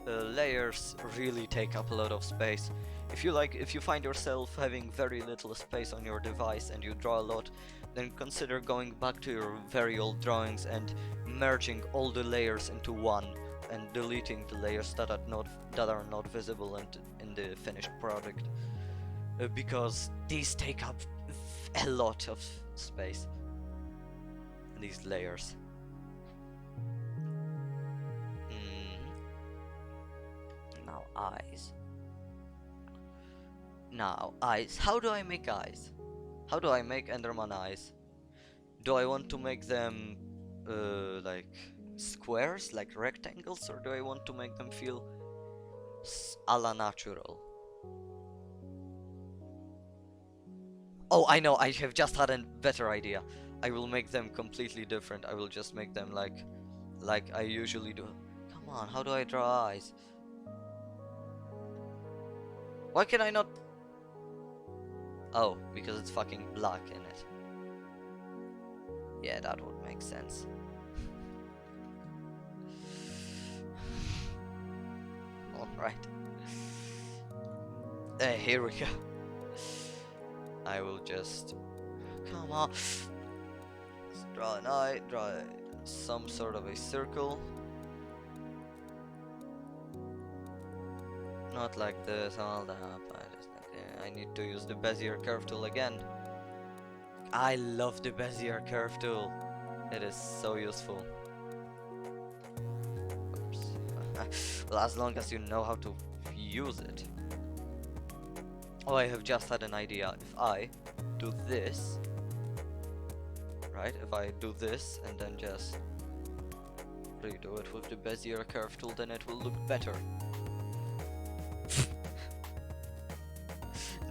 layers really take up a lot of space. If you find yourself having very little space on your device and you draw a lot, then consider going back to your very old drawings and merging all the layers into one, and deleting the layers that are not visible in the finished product, because these take up a lot of space, these layers. Now eyes. How do I make eyes? How do I make Enderman eyes? Do I want to make them like squares, like rectangles, or do I want to make them feel a la natural? Oh, I know, I have just had a better idea. I will make them completely different. I will just make them like I usually do. Come on, how do I draw eyes? Why can I not? Oh, because it's fucking black in it. Yeah, that would make sense. Alright. Here we go. I will just... Come on. Let's draw an eye, draw some sort of a circle. Not like this, all that. I need to use the Bezier curve tool again. I love the Bezier curve tool. It is so useful. Oops. Well, as long as you know how to use it. Oh, I have just had an idea. If I do this, right? If I do this and then just redo it with the Bezier curve tool, then it will look better.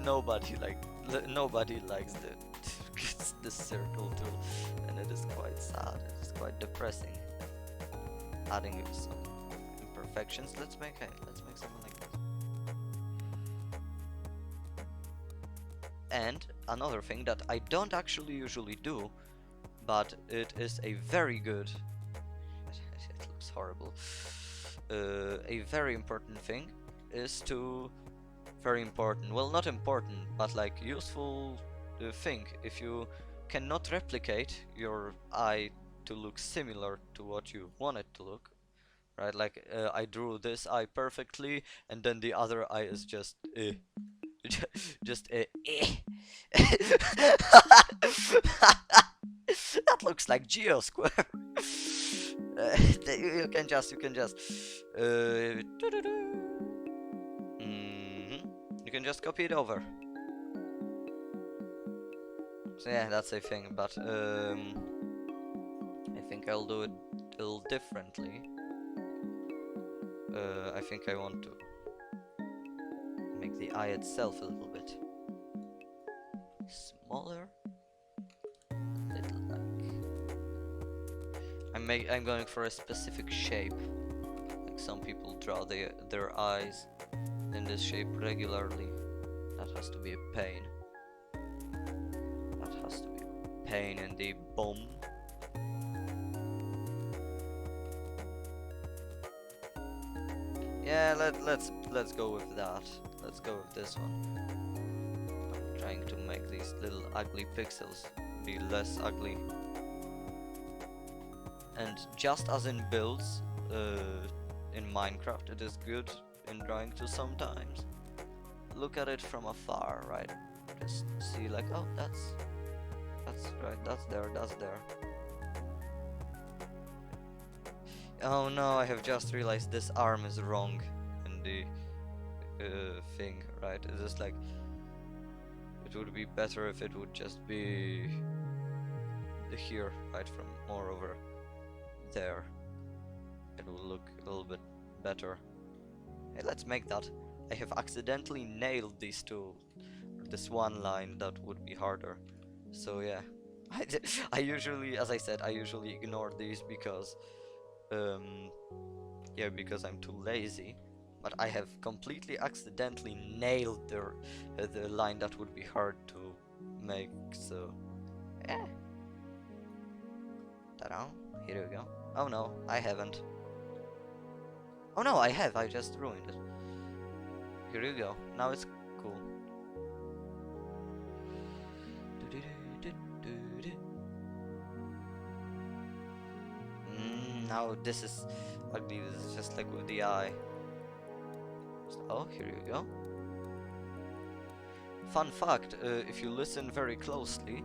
Nobody likes the this circle too, and it is quite sad. It is quite depressing. Adding some imperfections. Let's make something like this. And another thing that I don't actually usually do, but it is a very good. It looks horrible. A very important thing is to very important. Well, not important, but like useful thing. If you cannot replicate your eye to look similar to what you want it to look, right? Like I drew this eye perfectly, and then the other eye is just just that looks like Geo Square. You can just you can just copy it over. So yeah, that's a thing, but I think I'll do it a little differently. I think I want to make the eye itself a little bit smaller. Little like I'm going for a specific shape. Like some people draw their eyes in this shape regularly. That has to be a pain. That has to be a pain in the bum. Yeah, let's go with that. Let's go with this one. I'm trying to make these little ugly pixels be less ugly. And just as in builds, in Minecraft, it is good in drawing too sometimes. Look at it from afar, right? Just see like, oh, that's right, that's there. Oh no, I have just realized this arm is wrong in the thing, right? It's just like, it would be better if it would just be here, right, from more over there. It will look a little bit better. Hey, let's make that. I have accidentally nailed these two. This one line that would be harder. So yeah, I usually, as I said, I usually ignore these because yeah, because I'm too lazy. But I have completely accidentally nailed the line that would be hard to make. So yeah. Ta-da! Here we go. Oh no, I haven't. Oh no, I have. I just ruined it. Here you go. Now it's cool. Now this is ugly. This is just like with the eye. Oh, here you go. Fun fact: if you listen very closely,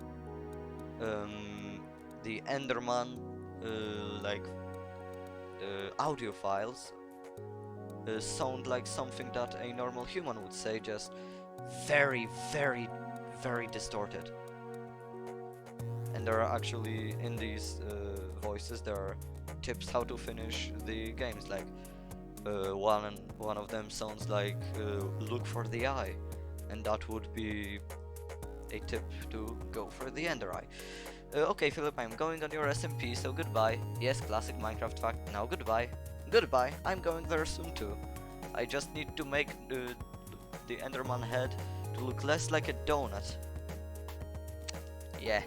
the Enderman audio files sound like something that a normal human would say, just very, very, very distorted. And there are actually, in these voices, there are tips how to finish the games. Like one of them sounds like look for the eye, and that would be a tip to go for the ender eye. Okay, Philip, I'm going on your SMP, so goodbye. Yes, classic Minecraft fact. Now goodbye. Goodbye. I'm going there soon too. I just need to make the Enderman head to look less like a donut. Yeah.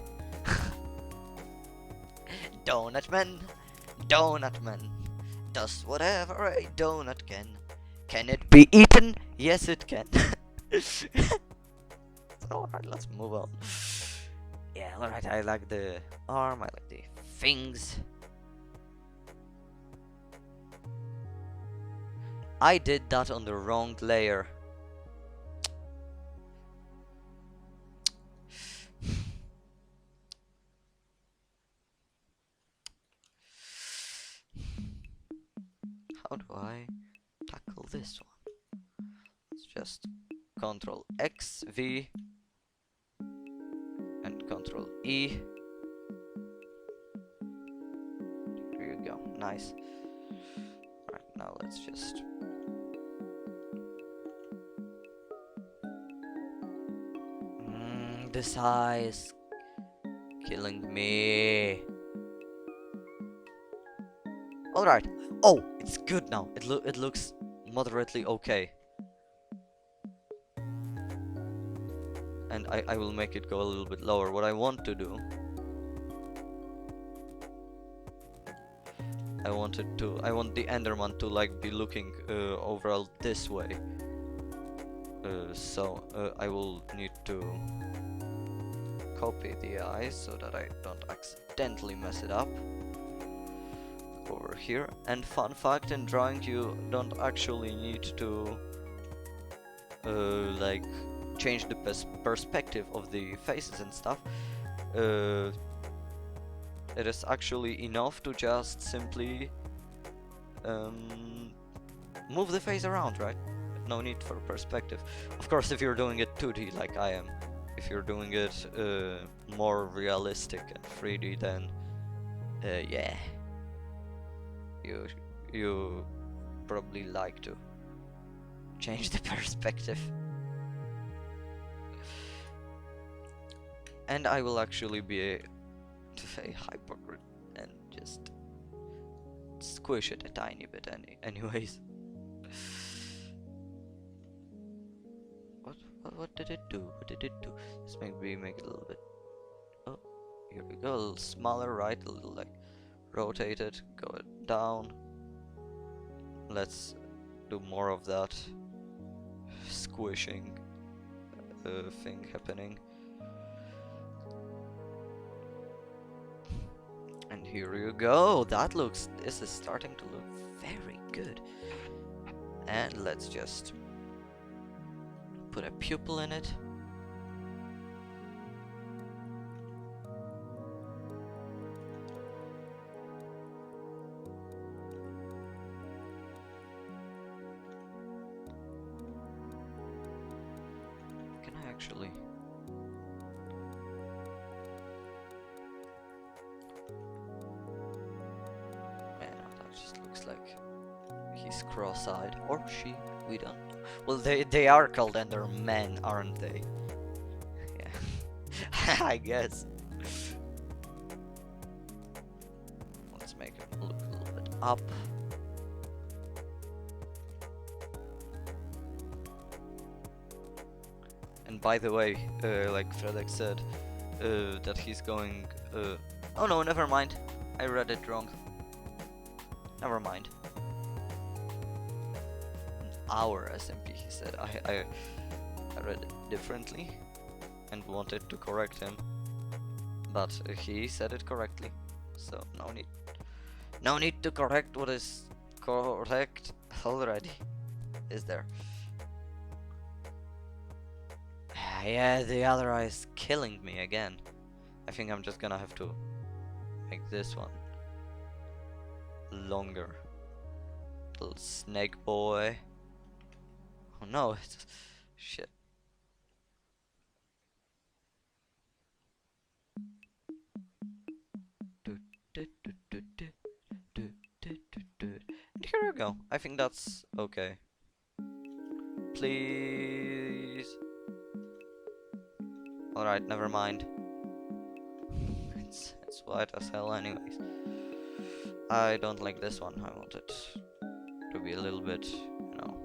Donut man does whatever a donut can. Can it be eaten? Yes, it can. Alright, let's move on. Yeah, alright, I like the arm, I like the things. I did that on the wrong layer. How do I tackle this one? Let's just Control X, V, and Control E. Here you go, nice. Alright, now let's just... this eye is Killing me. Alright. Oh, it's good now. It looks moderately okay. And I will make it go a little bit lower. What I want to do, I want the Enderman to like be looking overall this way. So I will need to copy the eyes so that I don't accidentally mess it up. Over here. And fun fact, in drawing you don't actually need to like change the perspective of the faces and stuff. It is actually enough to just simply move the face around, right? No need for perspective. Of course, if you're doing it 2D like I am, if you're doing it more realistic and 3D, then yeah, you probably like to change the perspective. And I will actually be a hypocrite and just squish it a tiny bit anyways. What did it do? What did it do? Let's maybe make it a little bit. Oh, here we go. A little smaller, right? A little like rotate it, go it down. Let's do more of that squishing thing happening. And here you go. This is starting to look very good. And let's just put a pupil in it. Can I actually? Man, that just looks like he's cross-eyed, or she. We don't know. Well, they are called Endermen, aren't they? Yeah, I guess. Let's make it look a little bit up. And by the way, like Fredek said, that he's going. Oh no, never mind. I read it wrong. Never mind. Our SMP, he said. I read it differently and wanted to correct him, but he said it correctly, so no need to correct what is correct already, is there? Yeah, the other eye is killing me again. I think I'm just gonna have to make this one longer. Little snake boy. Oh no, it's shit. And here we go. I think that's okay. Please. Alright, never mind. It's white as hell anyways. I don't like this one. I want it to be a little bit, you know,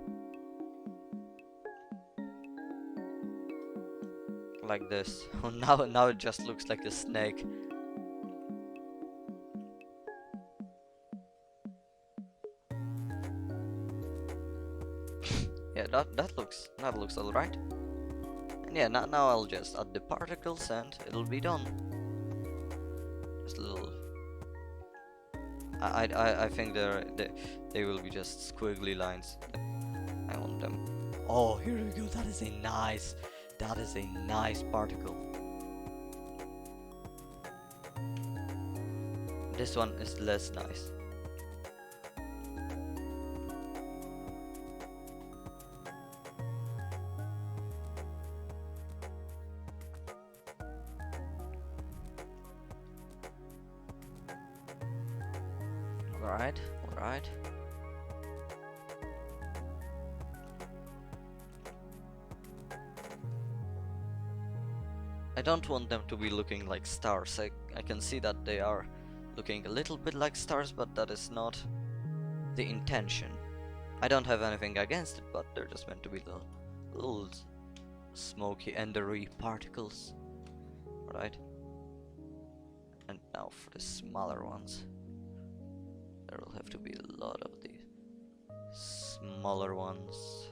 like this. Oh, now it just looks like a snake. Yeah, that looks alright. And yeah, now I'll just add the particles and it'll be done. Just a little. I think they will be just squiggly lines. I want them. Oh, here we go. That is a nice particle. This one is less nice. Alright. I don't want them to be looking like stars. I can see that they are looking a little bit like stars, but that is not the intention. I don't have anything against it, but they're just meant to be little smoky, endery particles, right? And now for the smaller ones. There will have to be a lot of these smaller ones.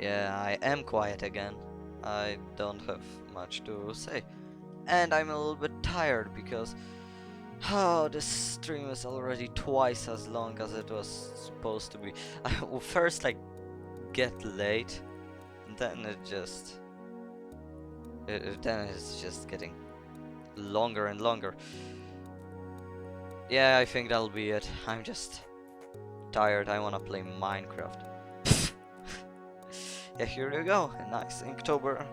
Yeah, I am quiet again. I don't have much to say. And I'm a little bit tired because this stream is already twice as long as it was supposed to be. I will first like get late, and then then it's just getting longer and longer. Yeah, I think that'll be it. I'm just tired. I wanna play Minecraft. Yeah, here you go. A nice Inktober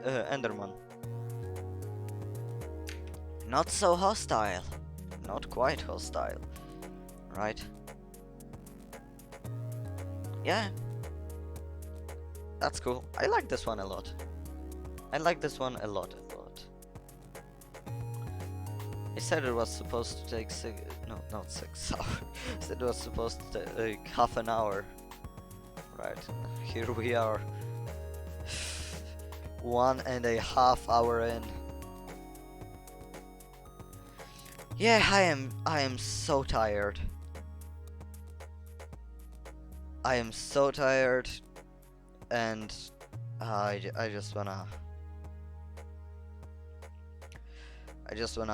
Enderman. Not so hostile. Not quite hostile. Right? Yeah. That's cool. I like this one a lot. I like this one a lot. I said it was supposed to take not 6 hours. I said it was supposed to take half an hour. Right, here we are. 1.5 hours in. Yeah, I am so tired. I am so tired, and I just wanna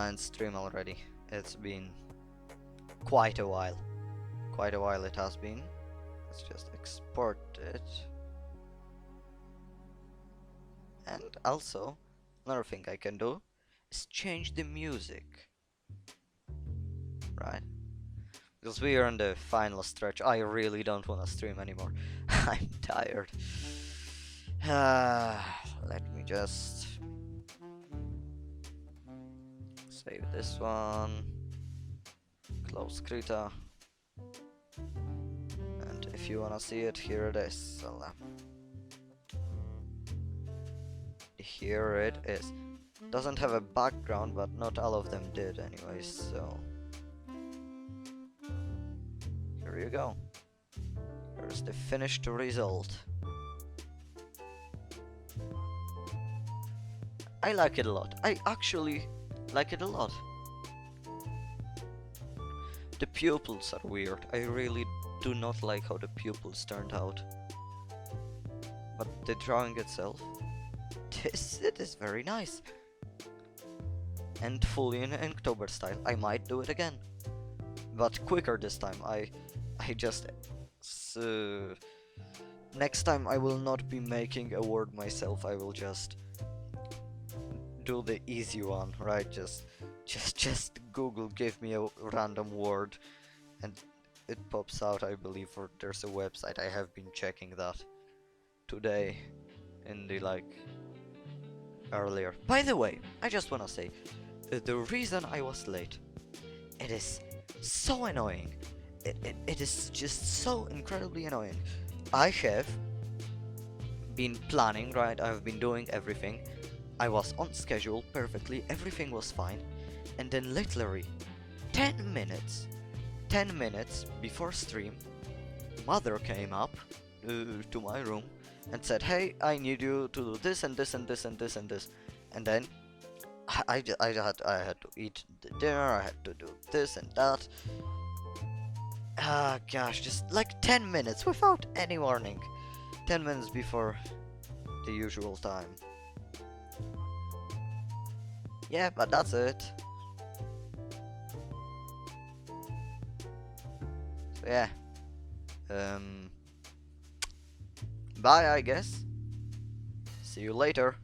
end stream already. It's been quite a while. Quite a while it has been. Let's just export it. And also, another thing I can do is change the music. Right? Because we are in the final stretch. I really don't want to stream anymore. I'm tired. Let me just save this one. Close Krita. And if you wanna see it, here it is. So, here it is. Doesn't have a background, but not all of them did anyways, so here you go. Here's the finished result. I like it a lot. I actually like it a lot. The pupils are weird. I really do not like how the pupils turned out. But the drawing itself, it is very nice. And fully in Inktober style. I might do it again, but quicker this time. I just next time I will not be making a word myself. I will just do the easy one, right? Just Google give me a random word, and it pops out. I believe, or there's a website. I have been checking that today in the earlier. By the way, I just wanna say, the reason I was late, it is so annoying. It is just so incredibly annoying. I have been planning, right? I've been doing everything. I was on schedule perfectly, everything was fine. And then literally 10 minutes before stream, mother came up to my room and said, hey, I need you to do this and this and this and this and this. And then I had to eat the dinner, I had to do this and that. Gosh, just like 10 minutes without any warning. 10 minutes before the usual time. Yeah, but that's it. So yeah. Bye, I guess. See you later.